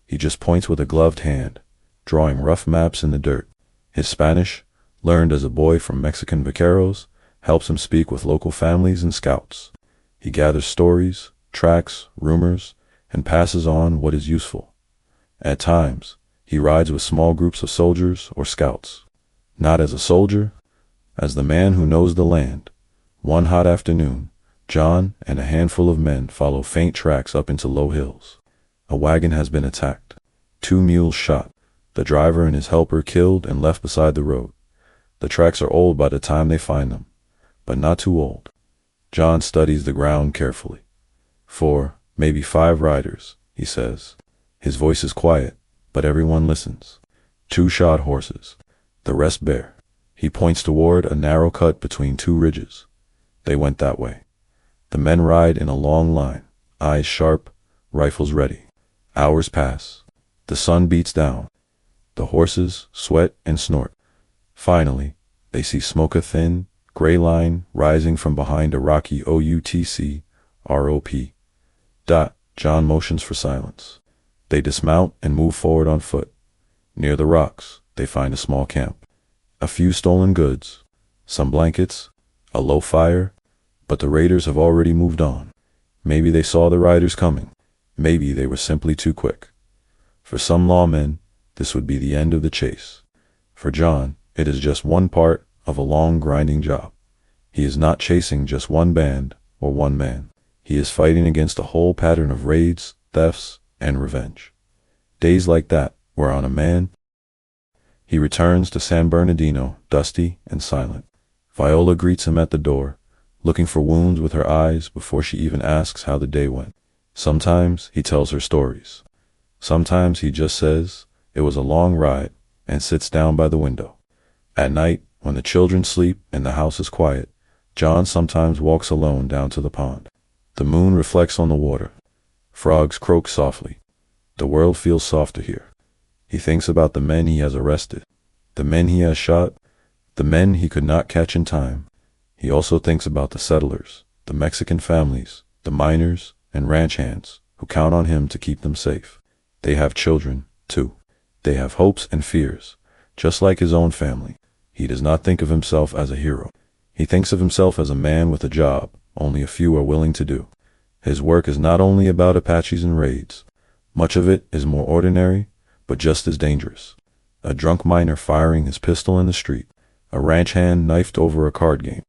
He just points with a gloved hand, drawing rough maps in the dirt. His Spanish, learned as a boy from Mexican vaqueros, helps him speak with local families and scouts. He gathers stories, tracks, rumors, and passes on what is useful. At times, he rides with small groups of soldiers or scouts. Not as a soldier, as the man who knows the land. One hot afternoon, John and a handful of men follow faint tracks up into low hills. A wagon has been attacked. 2 mules shot. The driver and his helper killed and left beside the road. The tracks are old by the time they find them, but not too old. John studies the ground carefully. 4, maybe 5 riders, he says. His voice is quiet, but everyone listens. 2 shod horses, the rest bare. He points toward a narrow cut between 2 ridges. They went that way. The men ride in a long line, eyes sharp, rifles ready. Hours pass. The sun beats down. The horses sweat and snort. Finally, they see smoke, a thin, gray line rising from behind a rocky OUTC ROP. John motions for silence. They dismount and move forward on foot. Near the rocks, they find a small camp. A few stolen goods, some blankets, a low fire, but the raiders have already moved on. Maybe they saw the riders coming. Maybe they were simply too quick. For some lawmen, this would be the end of the chase. For John, it is just one part of a long, grinding job. He is not chasing just one band or one man. He is fighting against a whole pattern of raids, thefts, and revenge. Days like that were on a man. He returns to San Bernardino, dusty and silent. Viola greets him at the door, looking for wounds with her eyes before she even asks how the day went. Sometimes he tells her stories. Sometimes he just says, "It was a long ride," and sits down by the window. At night, when the children sleep and the house is quiet, John sometimes walks alone down to the pond. The moon reflects on the water. Frogs croak softly. The world feels softer here. He thinks about the men he has arrested, the men he has shot, the men he could not catch in time. He also thinks about the settlers, the Mexican families, the miners and ranch hands who count on him to keep them safe. They have children, too. They have hopes and fears, just like his own family. He does not think of himself as a hero. He thinks of himself as a man with a job only a few are willing to do. His work is not only about Apaches and raids. Much of it is more ordinary, but just as dangerous. A drunk miner firing his pistol in the street, a ranch hand knifed over a card game,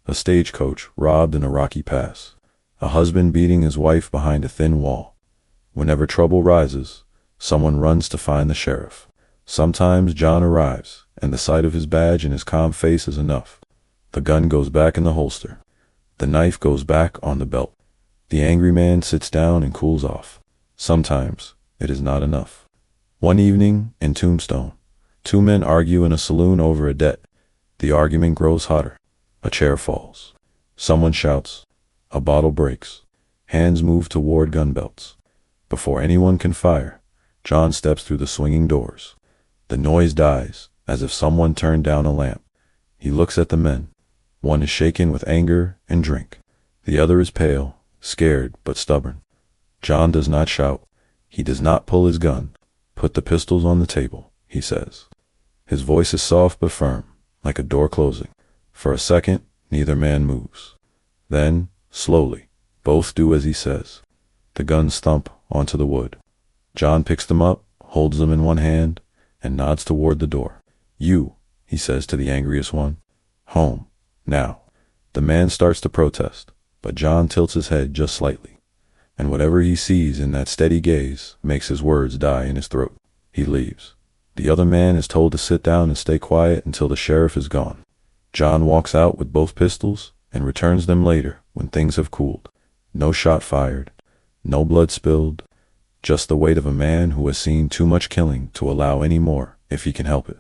a stagecoach robbed in a rocky pass, A husband beating his wife behind a thin wall. Whenever trouble rises, someone runs to find the sheriff. Sometimes John arrives, and the sight of his badge and his calm face is enough. The gun goes back in the holster. The knife goes back on the belt. The angry man sits down and cools off. Sometimes it is not enough. One evening in Tombstone, two men argue in a saloon over a debt. The argument grows hotter. A chair falls. Someone shouts. A bottle breaks. Hands move toward gun belts. Before anyone can fire, John steps through the swinging doors. The noise dies, as if someone turned down a lamp. He looks at the men. One is shaken with anger and drink. The other is pale, scared, but stubborn. John does not shout. He does not pull his gun. "Put the pistols on the table," he says. His voice is soft but firm, like a door closing. For a second, neither man moves. Then, slowly, both do as he says. The guns thump onto the wood. John picks them up, holds them in one hand, and nods toward the door. "You," he says to the angriest one. "Home. Now." The man starts to protest, but John tilts his head just slightly, and whatever he sees in that steady gaze makes his words die in his throat. He leaves. The other man is told to sit down and stay quiet until the sheriff is gone. John walks out with both pistols and returns them later when things have cooled. No shot fired, no blood spilled, just the weight of a man who has seen too much killing to allow any more if he can help it.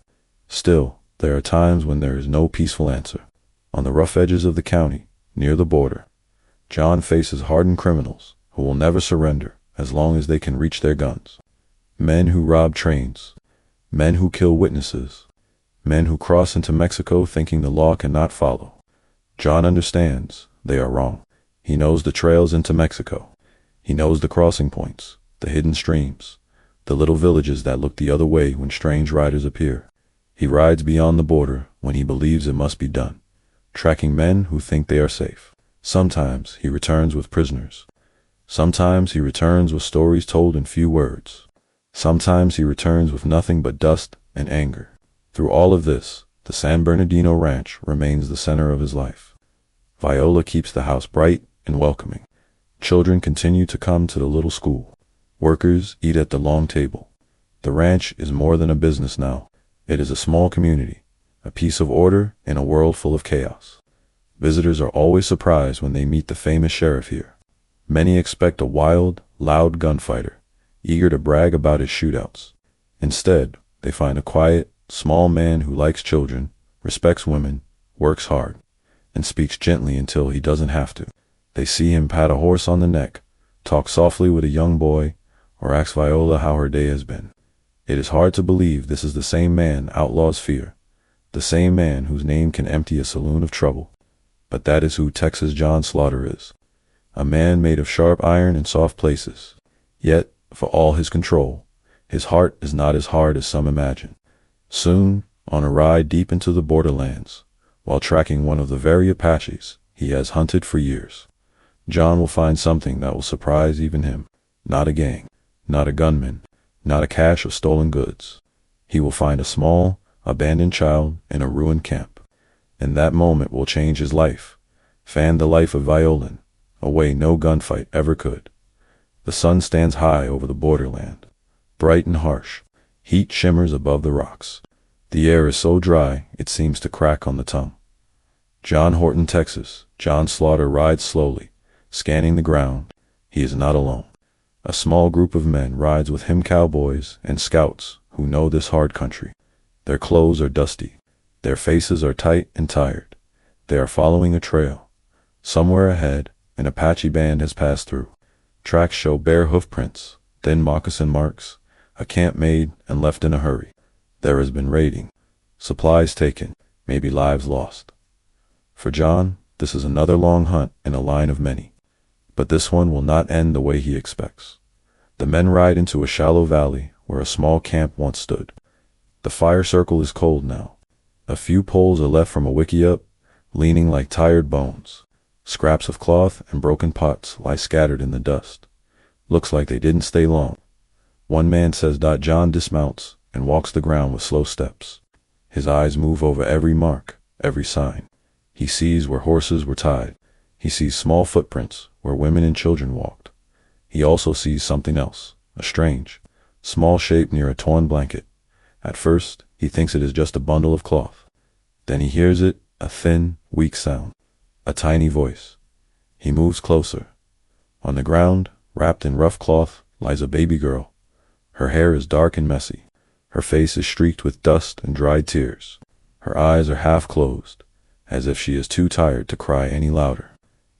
Still, there are times when there is no peaceful answer. On the rough edges of the county, near the border, John faces hardened criminals who will never surrender as long as they can reach their guns. Men who rob trains, men who kill witnesses, men who cross into Mexico thinking the law cannot follow. John understands they are wrong. He knows the trails into Mexico. He knows the crossing points, the hidden streams, the little villages that look the other way when strange riders appear. He rides beyond the border when he believes it must be done, tracking men who think they are safe. Sometimes he returns with prisoners. Sometimes he returns with stories told in few words. Sometimes he returns with nothing but dust and anger. Through all of this, the San Bernardino Ranch remains the center of his life. Viola keeps the house bright and welcoming. Children continue to come to the little school. Workers eat at the long table. The ranch is more than a business now. It is a small community, a piece of order in a world full of chaos. Visitors are always surprised when they meet the famous sheriff here. Many expect a wild, loud gunfighter, eager to brag about his shootouts. Instead, they find a quiet, small man who likes children, respects women, works hard, and speaks gently until he doesn't have to. They see him pat a horse on the neck, talk softly with a young boy, or ask Viola how her day has been. It is hard to believe this is the same man outlaws fear, the same man whose name can empty a saloon of trouble. But that is who Texas John Slaughter is. A man made of sharp iron in soft places. Yet, for all his control, his heart is not as hard as some imagine. Soon, on a ride deep into the borderlands, while tracking one of the very Apaches he has hunted for years, John will find something that will surprise even him. Not a gang, not a gunman, not a cache of stolen goods. He will find a small, abandoned child in a ruined camp, and that moment will change his life, fan the life of Viola, a way no gunfight ever could. The sun stands high over the borderland, bright and harsh. Heat shimmers above the rocks. The air is so dry it seems to crack on the tongue. John Horton, Texas. John Slaughter rides slowly, scanning the ground. He is not alone. A small group of men rides with him, cowboys and scouts who know this hard country. Their clothes are dusty. Their faces are tight and tired. They are following a trail. Somewhere ahead, an Apache band has passed through. Tracks show bare hoof prints, thin moccasin marks, a camp made and left in a hurry. There has been raiding, supplies taken, maybe lives lost. For John, this is another long hunt in a line of many. But this one will not end the way he expects. The men ride into a shallow valley where a small camp once stood. The fire circle is cold now. A few poles are left from a wickiup, leaning like tired bones. Scraps of cloth and broken pots lie scattered in the dust. Looks like they didn't stay long. One man says John dismounts and walks the ground with slow steps. His eyes move over every mark, every sign. He sees where horses were tied. He sees small footprints where women and children walked. He also sees something else, a strange, small shape near a torn blanket. At first, he thinks it is just a bundle of cloth. Then he hears it, a thin, weak sound, a tiny voice. He moves closer. On the ground, wrapped in rough cloth, lies a baby girl. Her hair is dark and messy. Her face is streaked with dust and dried tears. Her eyes are half closed, as if she is too tired to cry any louder.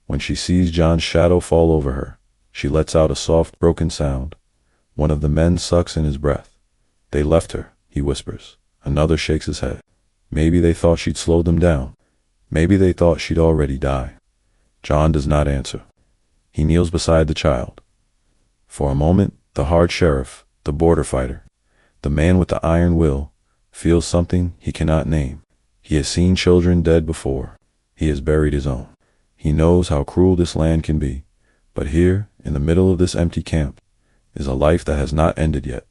When she sees John's shadow fall over her, she lets out a soft, broken sound. One of the men sucks in his breath. "They left her," he whispers. Another shakes his head. "Maybe they thought she'd slow them down. Maybe they thought she'd already die." John does not answer. He kneels beside the child. For a moment, the hard sheriff, the border fighter, the man with the iron will, feels something he cannot name. He has seen children dead before. He has buried his own. He knows how cruel this land can be. But here, in the middle of this empty camp, is a life that has not ended yet.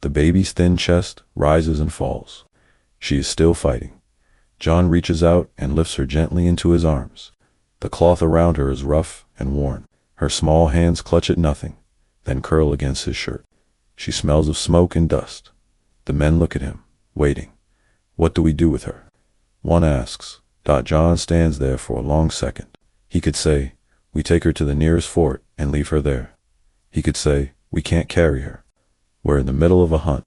The baby's thin chest rises and falls. She is still fighting. John reaches out and lifts her gently into his arms. The cloth around her is rough and worn. Her small hands clutch at nothing, then curl against his shirt. She smells of smoke and dust. The men look at him, waiting. What do we do with her? One asks. John stands there for a long second. He could say, we take her to the nearest fort and leave her there. He could say, we can't carry her. We're in the middle of a hunt.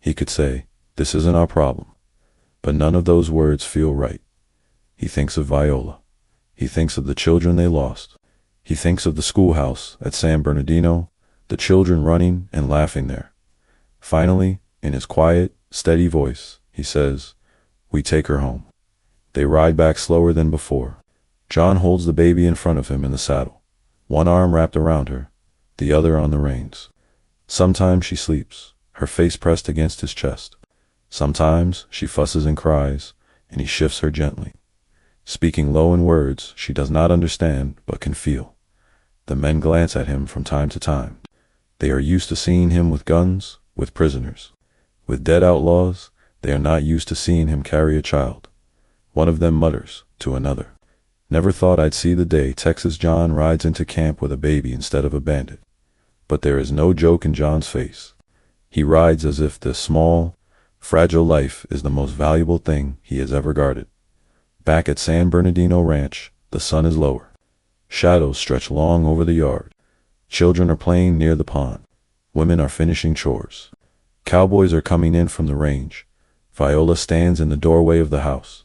He could say, this isn't our problem. But none of those words feel right. He thinks of Viola. He thinks of the children they lost. He thinks of the schoolhouse at San Bernardino, the children running and laughing there. Finally, in his quiet, steady voice, he says, we take her home. They ride back slower than before. John holds the baby in front of him in the saddle, one arm wrapped around her, the other on the reins. Sometimes she sleeps, her face pressed against his chest. Sometimes she fusses and cries, and he shifts her gently, speaking low in words she does not understand but can feel. The men glance at him from time to time. They are used to seeing him with guns, with prisoners. With dead outlaws, they are not used to seeing him carry a child. One of them mutters to another, never thought I'd see the day Texas John rides into camp with a baby instead of a bandit. But there is no joke in John's face. He rides as if this small, fragile life is the most valuable thing he has ever guarded. Back at San Bernardino Ranch, the sun is lower. Shadows stretch long over the yard. Children are playing near the pond. Women are finishing chores. Cowboys are coming in from the range. Viola stands in the doorway of the house,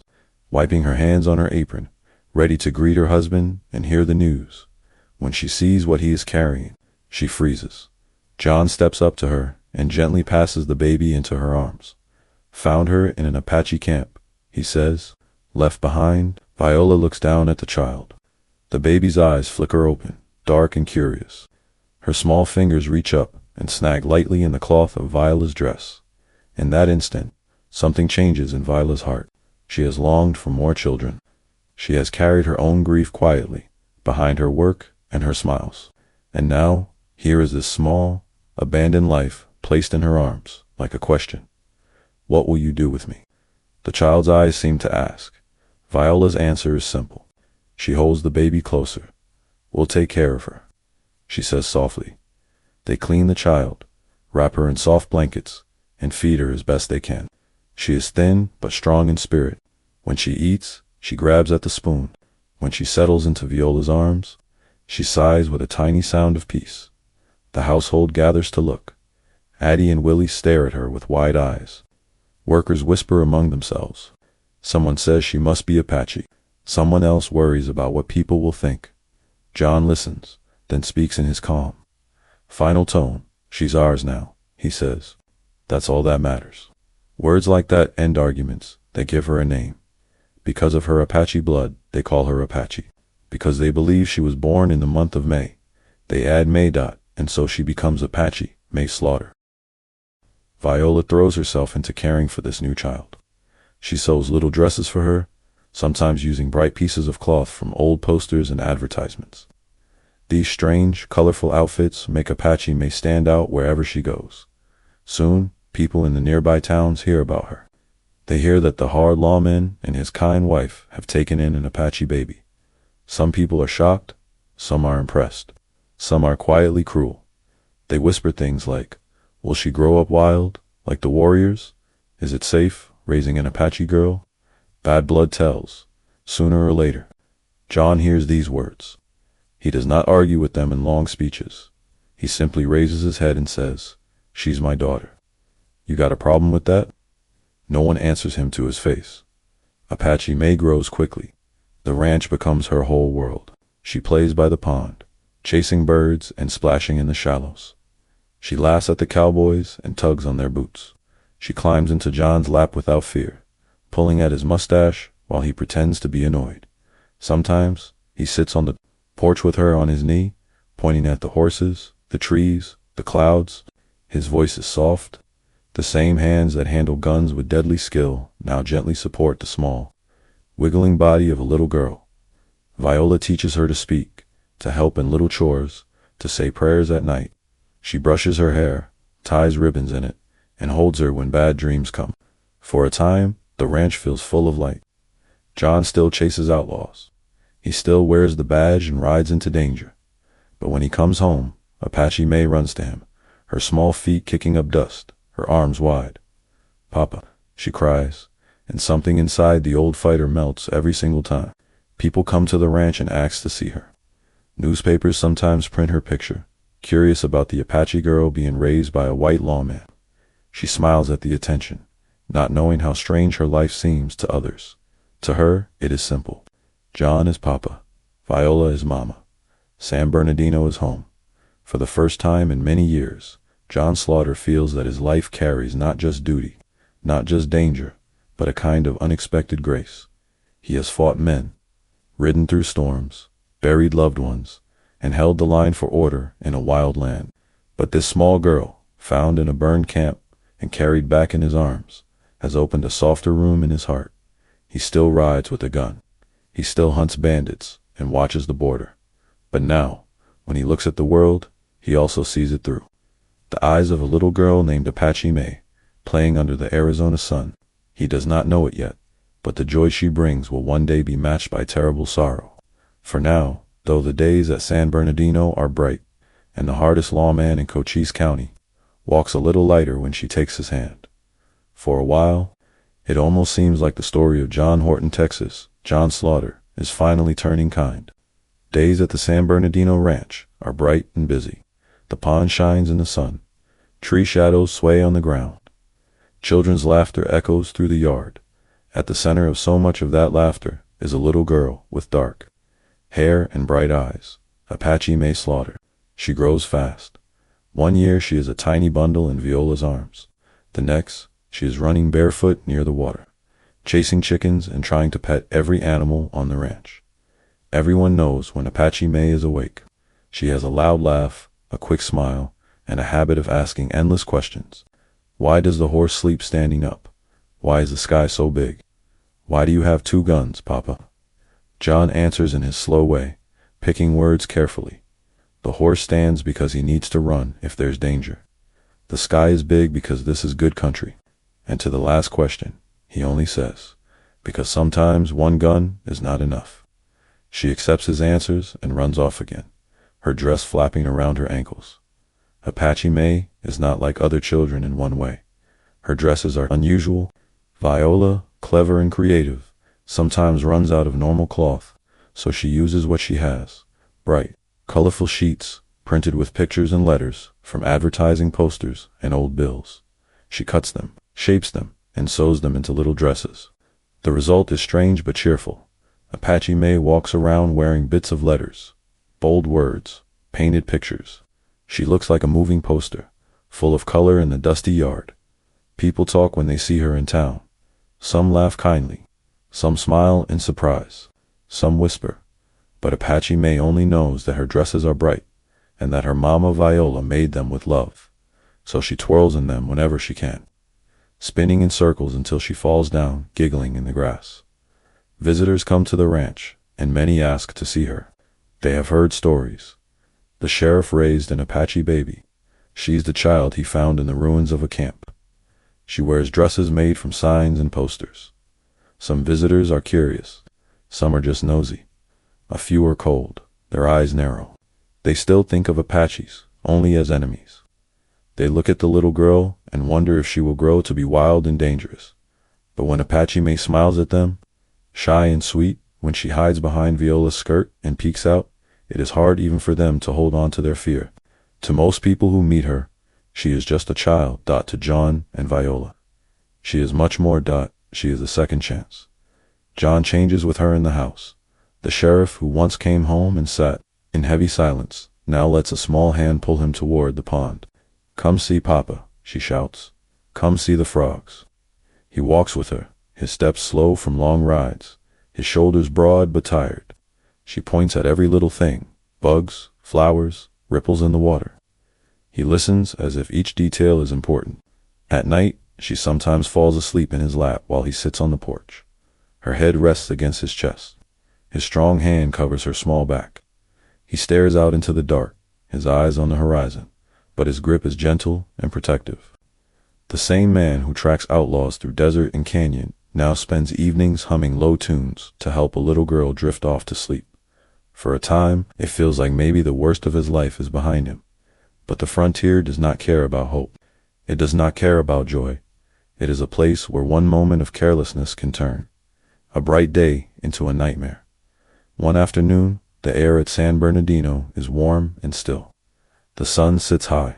wiping her hands on her apron, ready to greet her husband and hear the news. When she sees what he is carrying, she freezes. John steps up to her and gently passes the baby into her arms. Found her in an Apache camp, he says. Left behind. Viola looks down at the child. The baby's eyes flicker open, dark and curious. Her small fingers reach up and snag lightly in the cloth of Viola's dress. In that instant, something changes in Viola's heart. She has longed for more children. She has carried her own grief quietly, behind her work and her smiles. And now, here is this small, abandoned life placed in her arms, like a question. What will you do with me? The child's eyes seem to ask. Viola's answer is simple. She holds the baby closer. We'll take care of her, she says softly. They clean the child, wrap her in soft blankets, and feed her as best they can. She is thin but strong in spirit. When she eats, she grabs at the spoon. When she settles into Viola's arms, she sighs with a tiny sound of peace. The household gathers to look. Addie and Willie stare at her with wide eyes. Workers whisper among themselves. Someone says she must be Apache. Someone else worries about what people will think. John listens, then speaks in his calm, final tone. She's ours now, he says. That's all that matters. Words like that end arguments. They give her a name. Because of her Apache blood, they call her Apache. Because they believe she was born in the month of May, they add May. And so she becomes Apache May Slaughter. Viola throws herself into caring for this new child. She sews little dresses for her, sometimes using bright pieces of cloth from old posters and advertisements. These strange, colorful outfits make Apache May stand out wherever she goes. Soon, people in the nearby towns hear about her. They hear that the hard lawman and his kind wife have taken in an Apache baby. Some people are shocked, some are impressed, some are quietly cruel. They whisper things like, will she grow up wild, like the warriors? Is it safe, raising an Apache girl? Bad blood tells, sooner or later. John hears these words. He does not argue with them in long speeches. He simply raises his head and says, she's my daughter. You got a problem with that? No one answers him to his face. Apache May grows quickly. The ranch becomes her whole world. She plays by the pond, chasing birds and splashing in the shallows. She laughs at the cowboys and tugs on their boots. She climbs into John's lap without fear, pulling at his mustache while he pretends to be annoyed. Sometimes he sits on the porch with her on his knee, pointing at the horses, the trees, the clouds. His voice is soft. The same hands that handle guns with deadly skill now gently support the small, wiggling body of a little girl. Viola teaches her to speak, to help in little chores, to say prayers at night. She brushes her hair, ties ribbons in it, and holds her when bad dreams come. For a time, the ranch feels full of light. John still chases outlaws. He still wears the badge and rides into danger. But when he comes home, Apache May runs to him, her small feet kicking up dust, her arms wide. Papa, she cries, and something inside the old fighter melts every single time. People come to the ranch and ask to see her. Newspapers sometimes print her picture, curious about the Apache girl being raised by a white lawman. She smiles at the attention, not knowing how strange her life seems to others. To her, it is simple. John is Papa. Viola is Mama. San Bernardino is home. For the first time in many years, John Slaughter feels that his life carries not just duty, not just danger, but a kind of unexpected grace. He has fought men, ridden through storms, buried loved ones, and held the line for order in a wild land. But this small girl, found in a burned camp and carried back in his arms, has opened a softer room in his heart. He still rides with a gun. He still hunts bandits and watches the border. But now, when he looks at the world, he also sees it through the eyes of a little girl named Apache May, playing under the Arizona sun. He does not know it yet, but the joy she brings will one day be matched by terrible sorrow. For now, though the days at San Bernardino are bright, and the hardest lawman in Cochise County walks a little lighter when she takes his hand. For a while, it almost seems like the story of John Horton, Texas. John Slaughter is finally turning kind. Days at the San Bernardino Ranch are bright and busy. The pond shines in the sun. Tree shadows sway on the ground. Children's laughter echoes through the yard. At the center of so much of that laughter is a little girl with dark hair and bright eyes, Apache May Slaughter. She grows fast. One year she is a tiny bundle in Viola's arms. The next, she is running barefoot near the water, chasing chickens and trying to pet every animal on the ranch. Everyone knows when Apache May is awake. She has a loud laugh, a quick smile, and a habit of asking endless questions. Why does the horse sleep standing up? Why is the sky so big? Why do you have 2 guns, Papa? John answers in his slow way, picking words carefully. The horse stands because he needs to run if there's danger. The sky is big because this is good country. And to the last question, he only says, because sometimes 1 gun is not enough. She accepts his answers and runs off again, her dress flapping around her ankles. Apache May is not like other children in one way. Her dresses are unusual. Viola, clever and creative, sometimes runs out of normal cloth, so she uses what she has: bright, colorful sheets, printed with pictures and letters from advertising posters and old bills. She cuts them, shapes them, and sews them into little dresses. The result is strange but cheerful. Apache May walks around wearing bits of letters, bold words, painted pictures. She looks like a moving poster, full of color in the dusty yard. People talk when they see her in town. Some laugh kindly, some smile in surprise, some whisper. But Apache May only knows that her dresses are bright, and that her mama Viola made them with love. So she twirls in them whenever she can, spinning in circles until she falls down, giggling in the grass. Visitors come to the ranch, and many ask to see her. They have heard stories. The sheriff raised an Apache baby. She's the child he found in the ruins of a camp. She wears dresses made from signs and posters. Some visitors are curious. Some are just nosy. A few are cold, their eyes narrow. They still think of Apaches only as enemies. They look at the little girl and wonder if she will grow to be wild and dangerous. But when Apache May smiles at them, shy and sweet, when she hides behind Viola's skirt and peeks out, it is hard even for them to hold on to their fear. To most people who meet her, she is just a child. To John and Viola, she is much more. She is a second chance. John changes with her in the house. The sheriff who once came home and sat in heavy silence now lets a small hand pull him toward the pond. "Come see Papa," she shouts. "Come see the frogs." He walks with her, his steps slow from long rides, his shoulders broad but tired. She points at every little thing, bugs, flowers, ripples in the water. He listens as if each detail is important. At night, she sometimes falls asleep in his lap while he sits on the porch. Her head rests against his chest. His strong hand covers her small back. He stares out into the dark, his eyes on the horizon, but his grip is gentle and protective. The same man who tracks outlaws through desert and canyon now spends evenings humming low tunes to help a little girl drift off to sleep. For a time, it feels like maybe the worst of his life is behind him. But the frontier does not care about hope. It does not care about joy. It is a place where one moment of carelessness can turn a bright day into a nightmare. One afternoon, the air at San Bernardino is warm and still. The sun sits high.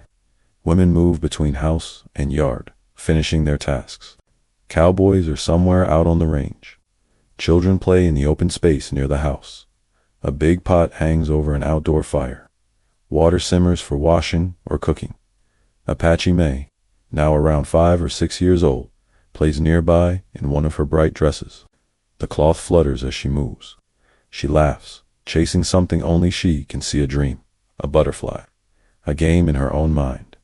Women move between house and yard, finishing their tasks. Cowboys are somewhere out on the range. Children play in the open space near the house. A big pot hangs over an outdoor fire. Water simmers for washing or cooking. Apache May, now around 5 or 6 years old, plays nearby in one of her bright dresses. The cloth flutters as she moves. She laughs, chasing something only she can see: a dream, a butterfly, a game in her own mind.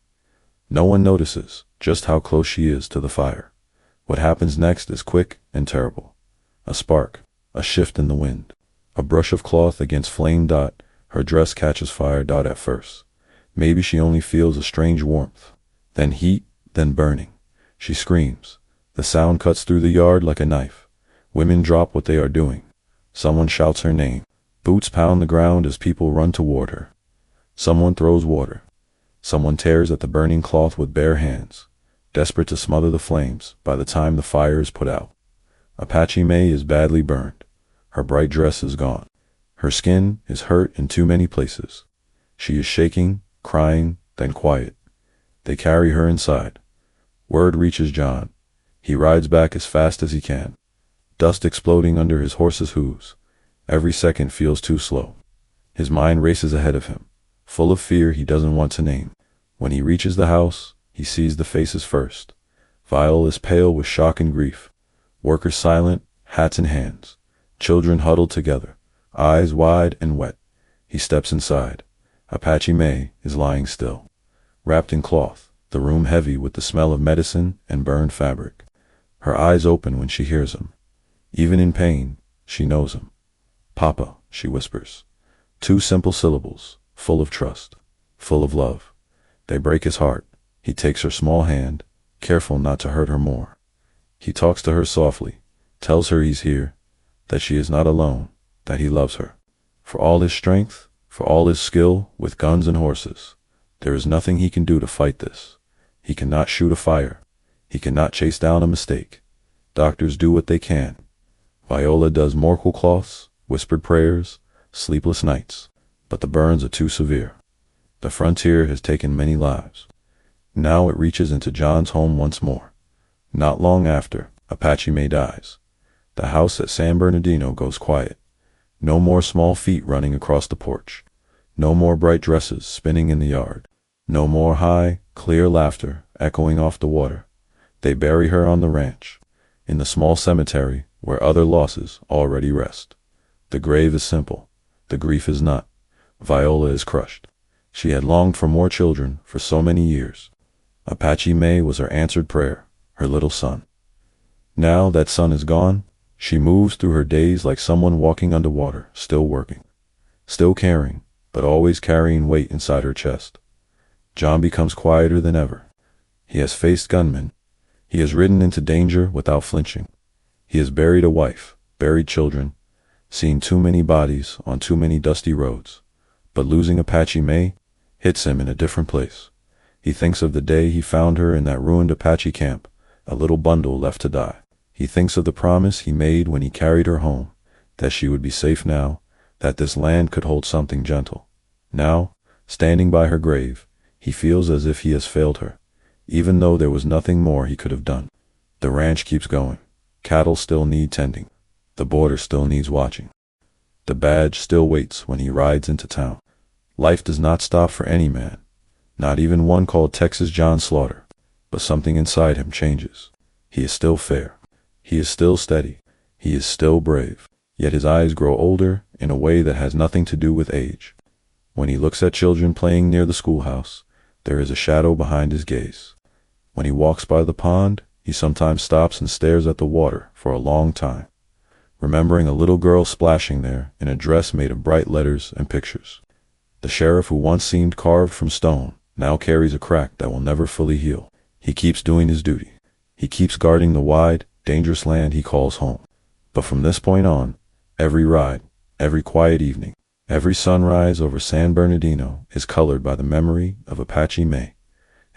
No one notices just how close she is to the fire. What happens next is quick and terrible. A spark, a shift in the wind, a brush of cloth against flame. Her dress catches fire. At first, maybe she only feels a strange warmth, then heat, then burning. She screams. The sound cuts through the yard like a knife. Women drop what they are doing. Someone shouts her name. Boots pound the ground as people run toward her. Someone throws water. Someone tears at the burning cloth with bare hands, desperate to smother the flames by the time the fire is put out. Apache May is badly burned. Her bright dress is gone. Her skin is hurt in too many places. She is shaking, crying, then quiet. They carry her inside. Word reaches John. He rides back as fast as he can. Dust exploding under his horse's hooves. Every second feels too slow. His mind races ahead of him, full of fear he doesn't want to name. When he reaches the house, he sees the faces first. Viola is pale with shock and grief. Workers silent, hats in hands. Children huddled together, eyes wide and wet. He steps inside. Apache May is lying still, wrapped in cloth, the room heavy with the smell of medicine and burned fabric. Her eyes open when she hears him. Even in pain, she knows him. "Papa," she whispers. 2 simple syllables, full of trust, full of love. They break his heart. He takes her small hand, careful not to hurt her more. He talks to her softly, tells her he's here, that she is not alone, that he loves her. For all his strength, for all his skill with guns and horses, there is nothing he can do to fight this. He cannot shoot a fire. He cannot chase down a mistake. Doctors do what they can. Viola does morcal cloths, whispered prayers, sleepless nights, but the burns are too severe. The frontier has taken many lives. Now it reaches into John's home once more. Not long after, Apache May dies. The house at San Bernardino goes quiet. No more small feet running across the porch. No more bright dresses spinning in the yard. No more high, clear laughter echoing off the water. They bury her on the ranch, in the small cemetery where other losses already rest. The grave is simple. The grief is not. Viola is crushed. She had longed for more children for so many years. Apache May was her answered prayer, her little son. Now that son is gone, she moves through her days like someone walking underwater, still working, still caring, but always carrying weight inside her chest. John becomes quieter than ever. He has faced gunmen. He has ridden into danger without flinching. He has buried a wife, buried children, seen too many bodies on too many dusty roads. But losing Apache May hits him in a different place. He thinks of the day he found her in that ruined Apache camp, a little bundle left to die. He thinks of the promise he made when he carried her home, that she would be safe now, that this land could hold something gentle. Now, standing by her grave, he feels as if he has failed her, even though there was nothing more he could have done. The ranch keeps going. Cattle still need tending. The border still needs watching. The badge still waits when he rides into town. Life does not stop for any man, not even one called Texas John Slaughter, but something inside him changes. He is still fair. He is still steady. He is still brave. Yet his eyes grow older in a way that has nothing to do with age. When he looks at children playing near the schoolhouse, there is a shadow behind his gaze. When he walks by the pond, he sometimes stops and stares at the water for a long time, remembering a little girl splashing there in a dress made of bright letters and pictures. The sheriff who once seemed carved from stone now carries a crack that will never fully heal. He keeps doing his duty. He keeps guarding the wide, dangerous land he calls home. But from this point on, every ride, every quiet evening, every sunrise over San Bernardino is colored by the memory of Apache May.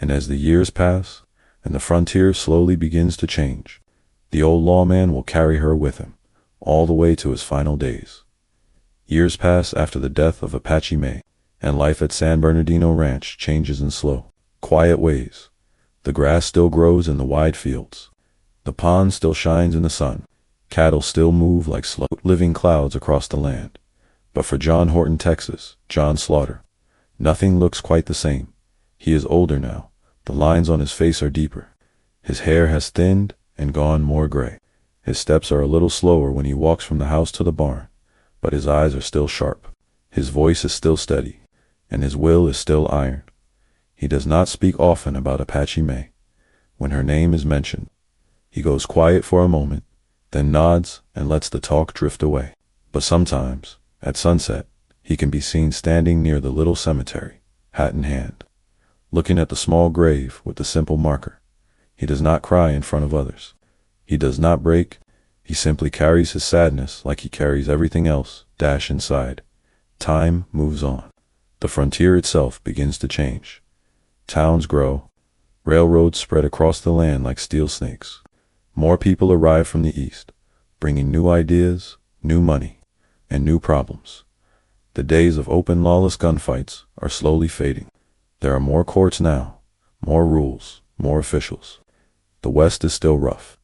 And as the years pass, and the frontier slowly begins to change, the old lawman will carry her with him, all the way to his final days. Years pass after the death of Apache May, and life at San Bernardino Ranch changes in slow, quiet ways. The grass still grows in the wide fields. The pond still shines in the sun. Cattle still move like slow, living clouds across the land. But for John Horton, Texas, John Slaughter, nothing looks quite the same. He is older now. The lines on his face are deeper. His hair has thinned and gone more gray. His steps are a little slower when he walks from the house to the barn, but his eyes are still sharp. His voice is still steady, and his will is still iron. He does not speak often about Apache May. When her name is mentioned, he goes quiet for a moment, then nods and lets the talk drift away. But sometimes, at sunset, he can be seen standing near the little cemetery, hat in hand, looking at the small grave with the simple marker. He does not cry in front of others. He does not break. He simply carries his sadness like he carries everything else, inside. Time moves on. The frontier itself begins to change. Towns grow. Railroads spread across the land like steel snakes. More people arrive from the east, bringing new ideas, new money, and new problems. The days of open lawless gunfights are slowly fading. There are more courts now, more rules, more officials. The West is still rough,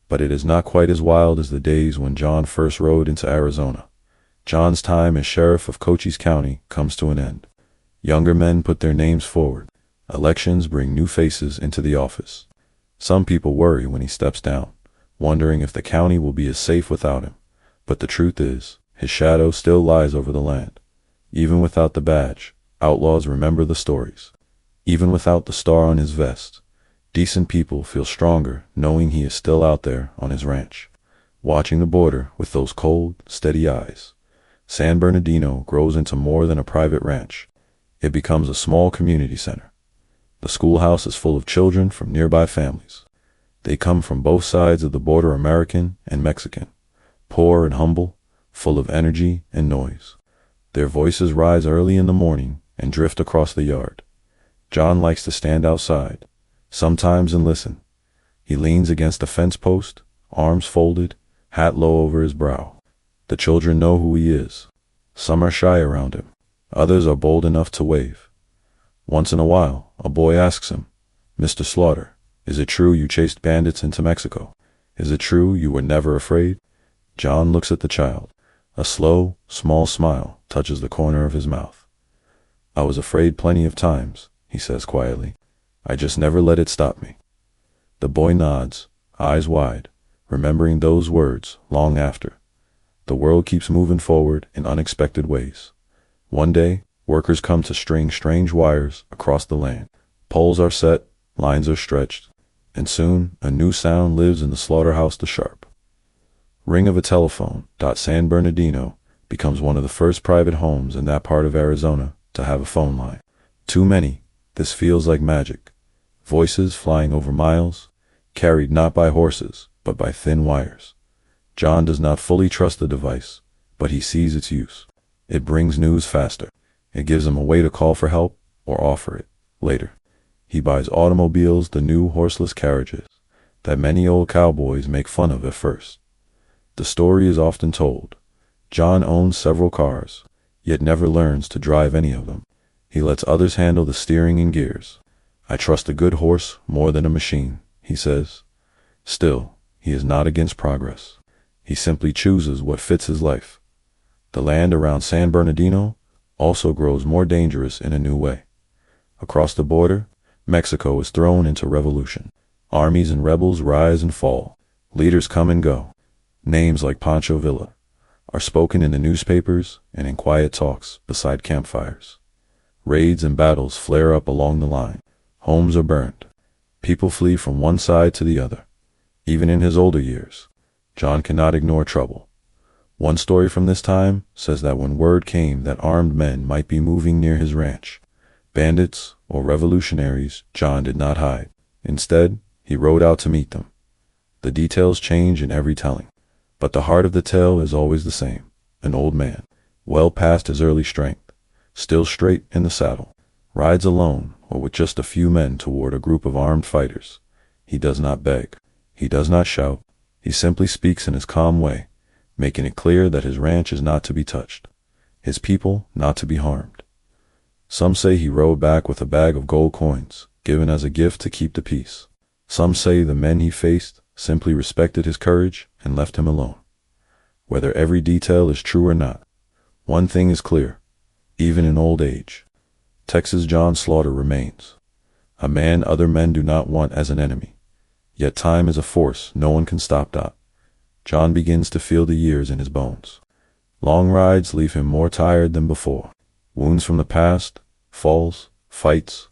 but it is not quite as wild as the days when John first rode into Arizona. John's time as sheriff of Cochise County comes to an end. Younger men put their names forward. Elections bring new faces into the office. Some people worry when he steps down, wondering if the county will be as safe without him. But the truth is, his shadow still lies over the land. Even without the badge, outlaws remember the stories. Even without the star on his vest, decent people feel stronger knowing he is still out there on his ranch, watching the border with those cold, steady eyes. San Bernardino grows into more than a private ranch. It becomes a small community center. The schoolhouse is full of children from nearby families. They come from both sides of the border, American and Mexican, poor and humble, full of energy and noise. Their voices rise early in the morning and drift across the yard. John likes to stand outside, sometimes, and listen. He leans against a fence post, arms folded, hat low over his brow. The children know who he is. Some are shy around him. Others are bold enough to wave. Once in a while, a boy asks him, "Mr. Slaughter, is it true you chased bandits into Mexico? Is it true you were never afraid?" John looks at the child. A slow, small smile touches the corner of his mouth. "I was afraid plenty of times," he says quietly. "I just never let it stop me." The boy nods, eyes wide, remembering those words long after. The world keeps moving forward in unexpected ways. One day, workers come to string strange wires across the land. Poles are set, lines are stretched, and soon a new sound lives in the slaughterhouse. The sharp ring of a telephone. San Bernardino becomes one of the first private homes in that part of Arizona to have a phone line. Too many. This feels like magic. Voices flying over miles, carried not by horses, but by thin wires. John does not fully trust the device, but he sees its use. It brings news faster. It gives him a way to call for help or offer it later. He buys automobiles, the new horseless carriages that many old cowboys make fun of at first. The story is often told. John owns several cars, yet never learns to drive any of them. He lets others handle the steering and gears. "I trust a good horse more than a machine," he says. Still, he is not against progress. He simply chooses what fits his life. The land around San Bernardino also grows more dangerous in a new way. Across the border, Mexico is thrown into revolution. Armies and rebels rise and fall. Leaders come and go. Names like Pancho Villa are spoken in the newspapers and in quiet talks beside campfires. Raids and battles flare up along the line. Homes are burned. People flee from one side to the other. Even in his older years, John cannot ignore trouble. One story from this time says that when word came that armed men might be moving near his ranch, bandits or revolutionaries, John did not hide. Instead, he rode out to meet them. The details change in every telling, but the heart of the tale is always the same. An old man, well past his early strength, still straight in the saddle, rides alone or with just a few men toward a group of armed fighters. He does not beg. He does not shout. He simply speaks in his calm way, making it clear that his ranch is not to be touched, his people not to be harmed. Some say he rode back with a bag of gold coins, given as a gift to keep the peace. Some say the men he faced simply respected his courage and left him alone. Whether every detail is true or not, one thing is clear. Even in old age, Texas John Slaughter remains, a man other men do not want as an enemy. Yet time is a force no one can stop. John begins to feel the years in his bones. Long rides leave him more tired than before. Wounds from the past, falls, fights,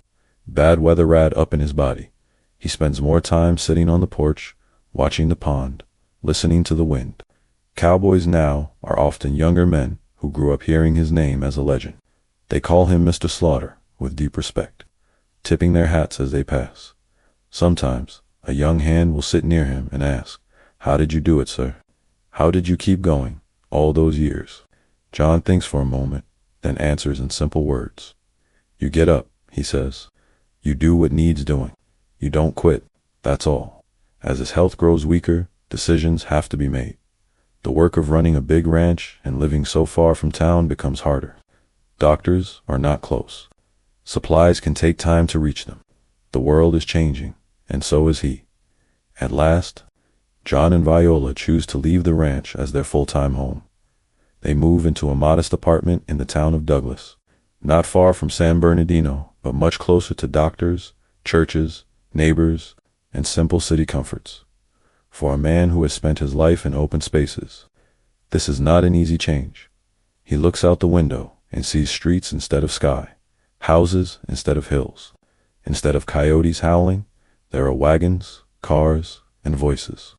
bad weather add up in his body. He spends more time sitting on the porch, watching the pond, listening to the wind. Cowboys now are often younger men who grew up hearing his name as a legend. They call him Mr. Slaughter with deep respect, tipping their hats as they pass. Sometimes a young hand will sit near him and ask, "How did you do it, sir? How did you keep going all those years?" John thinks for a moment, then answers in simple words. "You get up," he says. "You do what needs doing. You don't quit, that's all." As his health grows weaker, decisions have to be made. The work of running a big ranch and living so far from town becomes harder. Doctors are not close. Supplies can take time to reach them. The world is changing, and so is he. At last, John and Viola choose to leave the ranch as their full-time home. They move into a modest apartment in the town of Douglas, not far from San Bernardino, but much closer to doctors, churches, neighbors, and simple city comforts. For a man who has spent his life in open spaces, this is not an easy change. He looks out the window and sees streets instead of sky, houses instead of hills. Instead of coyotes howling, there are wagons, cars, and voices.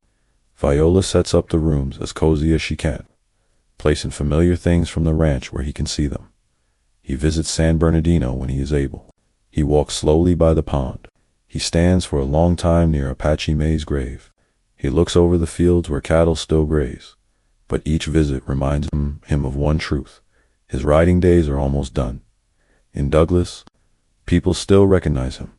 Viola sets up the rooms as cozy as she can, placing familiar things from the ranch where he can see them. He visits San Bernardino when he is able. He walks slowly by the pond. He stands for a long time near Apache May's grave. He looks over the fields where cattle still graze. But each visit reminds him of one truth. His riding days are almost done. In Douglas, people still recognize him.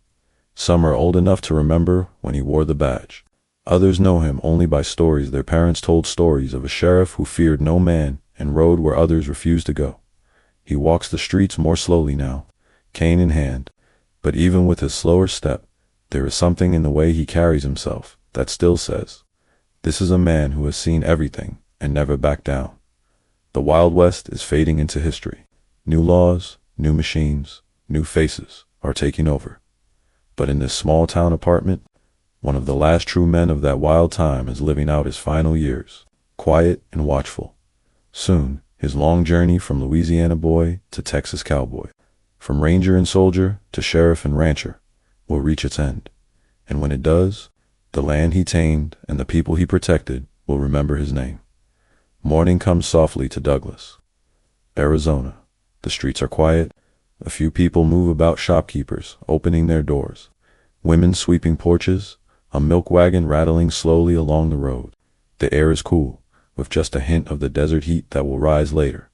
Some are old enough to remember when he wore the badge. Others know him only by stories their parents told, stories of a sheriff who feared no man and rode where others refused to go. He walks the streets more slowly now, cane in hand, but even with his slower step, there is something in the way he carries himself that still says, this is a man who has seen everything and never backed down. The Wild West is fading into history. New laws, new machines, new faces are taking over. But in this small town apartment, one of the last true men of that wild time is living out his final years, quiet and watchful. Soon, his long journey from Louisiana boy to Texas cowboy, from ranger and soldier to sheriff and rancher, will reach its end. And when it does, the land he tamed and the people he protected will remember his name. Morning comes softly to Douglas, Arizona. The streets are quiet. A few people move about, shopkeepers opening their doors, women sweeping porches, a milk wagon rattling slowly along the road. The air is cool, with just a hint of the desert heat that will rise later.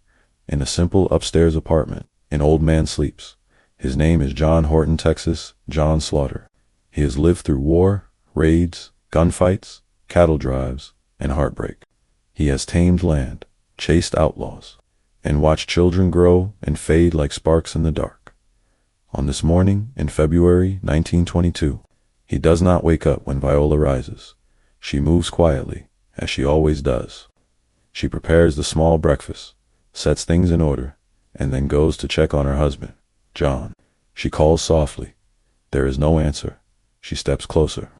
In a simple upstairs apartment, an old man sleeps. His name is John Horton, Texas, John Slaughter. He has lived through war, raids, gunfights, cattle drives, and heartbreak. He has tamed land, chased outlaws, and watched children grow and fade like sparks in the dark. On this morning in February 1922, he does not wake up when Viola rises. She moves quietly, as she always does. She prepares the small breakfast, sets things in order, and then goes to check on her husband, John. She calls softly. There is no answer. She steps closer.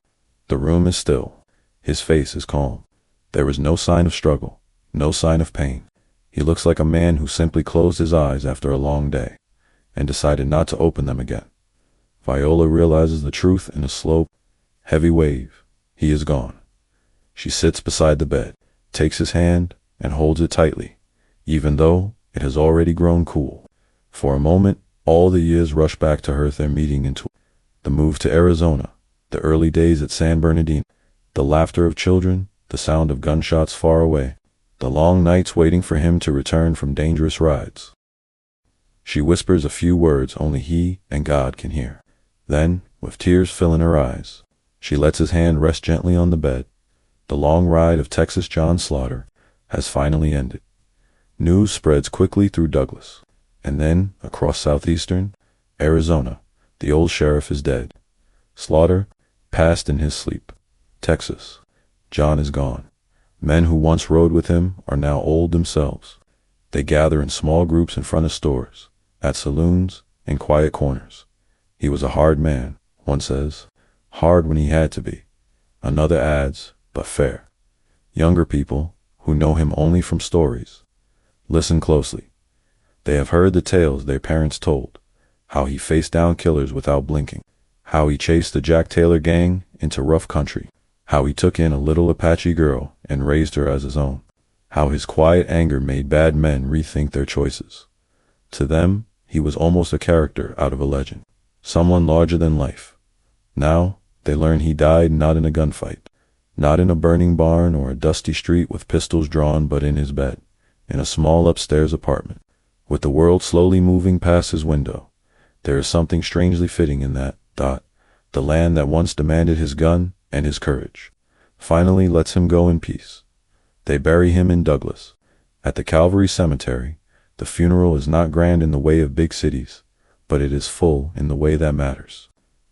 The room is still. His face is calm. There is no sign of struggle, no sign of pain. He looks like a man who simply closed his eyes after a long day and decided not to open them again. Viola realizes the truth in a slow, heavy wave. He is gone. She sits beside the bed, takes his hand, and holds it tightly, even though it has already grown cool. For a moment, all the years rush back to her, their meeting into the move to Arizona, the early days at San Bernardino, the laughter of children, the sound of gunshots far away, the long nights waiting for him to return from dangerous rides. She whispers a few words only he and God can hear. Then, with tears filling her eyes, she lets his hand rest gently on the bed. The long ride of Texas John Slaughter has finally ended. News spreads quickly through Douglas, and then across southeastern Arizona. The old sheriff is dead. Slaughter passed in his sleep. Texas. John is gone. Men who once rode with him are now old themselves. They gather in small groups in front of stores, at saloons, in quiet corners. He was a hard man, one says. Hard when he had to be. Another adds, but fair. Younger people, who know him only from stories, listen closely. They have heard the tales their parents told, how he faced down killers without blinking, how he chased the Jack Taylor gang into rough country, how he took in a little Apache girl and raised her as his own, how his quiet anger made bad men rethink their choices. To them, he was almost a character out of a legend, someone larger than life. Now, they learn he died not in a gunfight, not in a burning barn or a dusty street with pistols drawn, but in his bed, in a small upstairs apartment, with the world slowly moving past his window. There is something strangely fitting in that, the land that once demanded his gun and his courage, finally lets him go in peace. They bury him in Douglas, at the Calvary Cemetery. The funeral is not grand in the way of big cities, but it is full in the way that matters.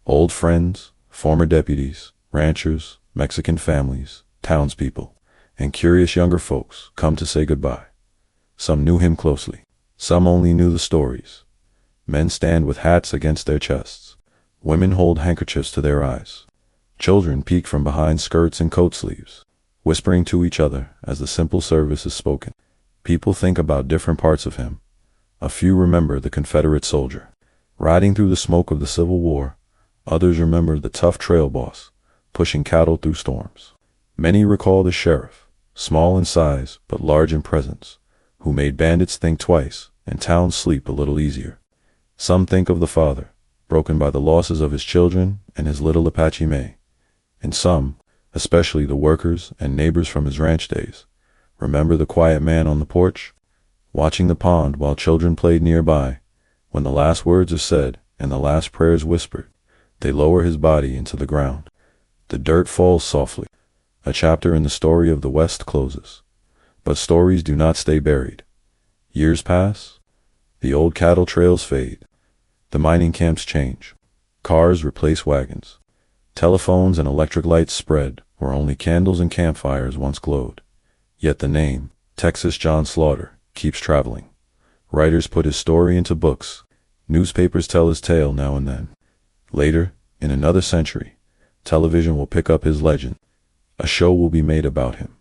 Old friends, former deputies, ranchers, Mexican families, townspeople, and curious younger folks come to say goodbye. Some knew him closely. Some only knew the stories. Men stand with hats against their chests. Women hold handkerchiefs to their eyes. Children peek from behind skirts and coat sleeves, whispering to each other as the simple service is spoken. People think about different parts of him. A few remember the Confederate soldier, riding through the smoke of the Civil War. Others remember the tough trail boss, pushing cattle through storms. Many recall the sheriff, small in size but large in presence, who made bandits think twice and towns sleep a little easier. Some think of the father, broken by the losses of his children and his little Apache May. And some, especially the workers and neighbors from his ranch days, remember the quiet man on the porch, watching the pond while children played nearby. When the last words are said and the last prayers whispered, they lower his body into the ground. The dirt falls softly. A chapter in the story of the West closes. But stories do not stay buried. Years pass. The old cattle trails fade. The mining camps change. Cars replace wagons. Telephones and electric lights spread where only candles and campfires once glowed. Yet the name, Texas John Slaughter, keeps traveling. Writers put his story into books. Newspapers tell his tale now and then. Later, in another century, television will pick up his legend. A show will be made about him,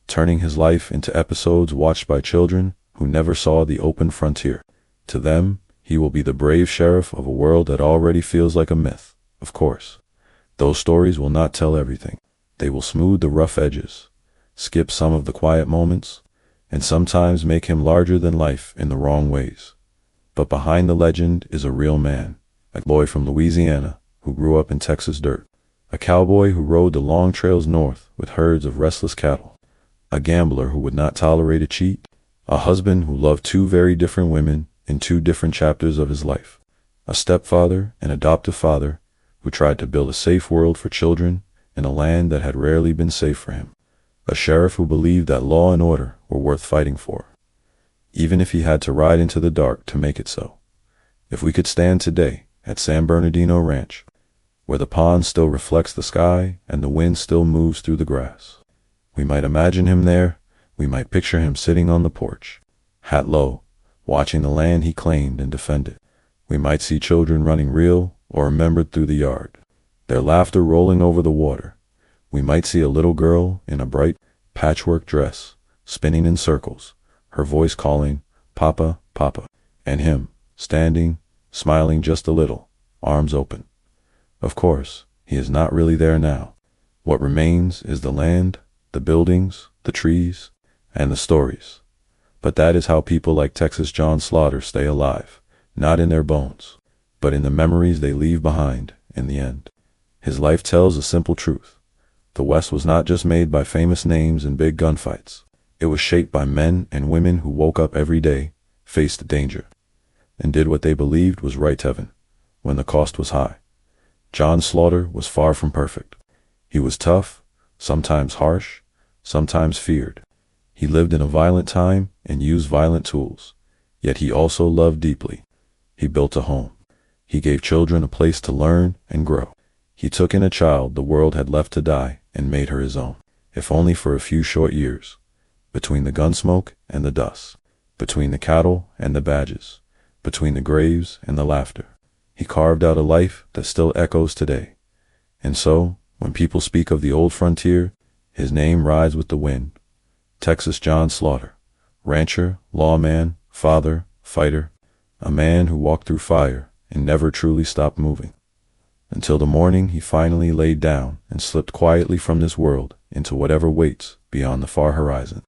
turning his life into episodes watched by children who never saw the open frontier. To them, he will be the brave sheriff of a world that already feels like a myth. Of course, those stories will not tell everything. They will smooth the rough edges, skip some of the quiet moments, and sometimes make him larger than life in the wrong ways. But behind the legend is a real man, a boy from Louisiana who grew up in Texas dirt, a cowboy who rode the long trails north with herds of restless cattle, a gambler who would not tolerate a cheat, a husband who loved two very different women in two different chapters of his life, a stepfather and adoptive father who tried to build a safe world for children in a land that had rarely been safe for him, a sheriff who believed that law and order were worth fighting for, even if he had to ride into the dark to make it so. If we could stand today at San Bernardino Ranch, where the pond still reflects the sky and the wind still moves through the grass, we might imagine him there. We might picture him sitting on the porch, hat low, watching the land he claimed and defended. We might see children running real or remembered through the yard, their laughter rolling over the water. We might see a little girl in a bright patchwork dress, spinning in circles, her voice calling, "Papa, Papa," and him, standing, smiling just a little, arms open. Of course, he is not really there now. What remains is the land, the buildings, the trees, and the stories. But that is how people like Texas John Slaughter stay alive, not in their bones, but in the memories they leave behind in the end. His life tells a simple truth. The West was not just made by famous names and big gunfights. It was shaped by men and women who woke up every day, faced danger, and did what they believed was right to heaven, when the cost was high. John Slaughter was far from perfect. He was tough, sometimes harsh, sometimes feared. He lived in a violent time and used violent tools, yet he also loved deeply. He built a home. He gave children a place to learn and grow. He took in a child the world had left to die and made her his own, if only for a few short years. Between the gunsmoke and the dust, between the cattle and the badges, between the graves and the laughter, he carved out a life that still echoes today. And so, when people speak of the old frontier, his name rides with the wind. Texas John Slaughter, rancher, lawman, father, fighter, a man who walked through fire and never truly stopped moving, until the morning he finally laid down and slipped quietly from this world into whatever waits beyond the far horizon.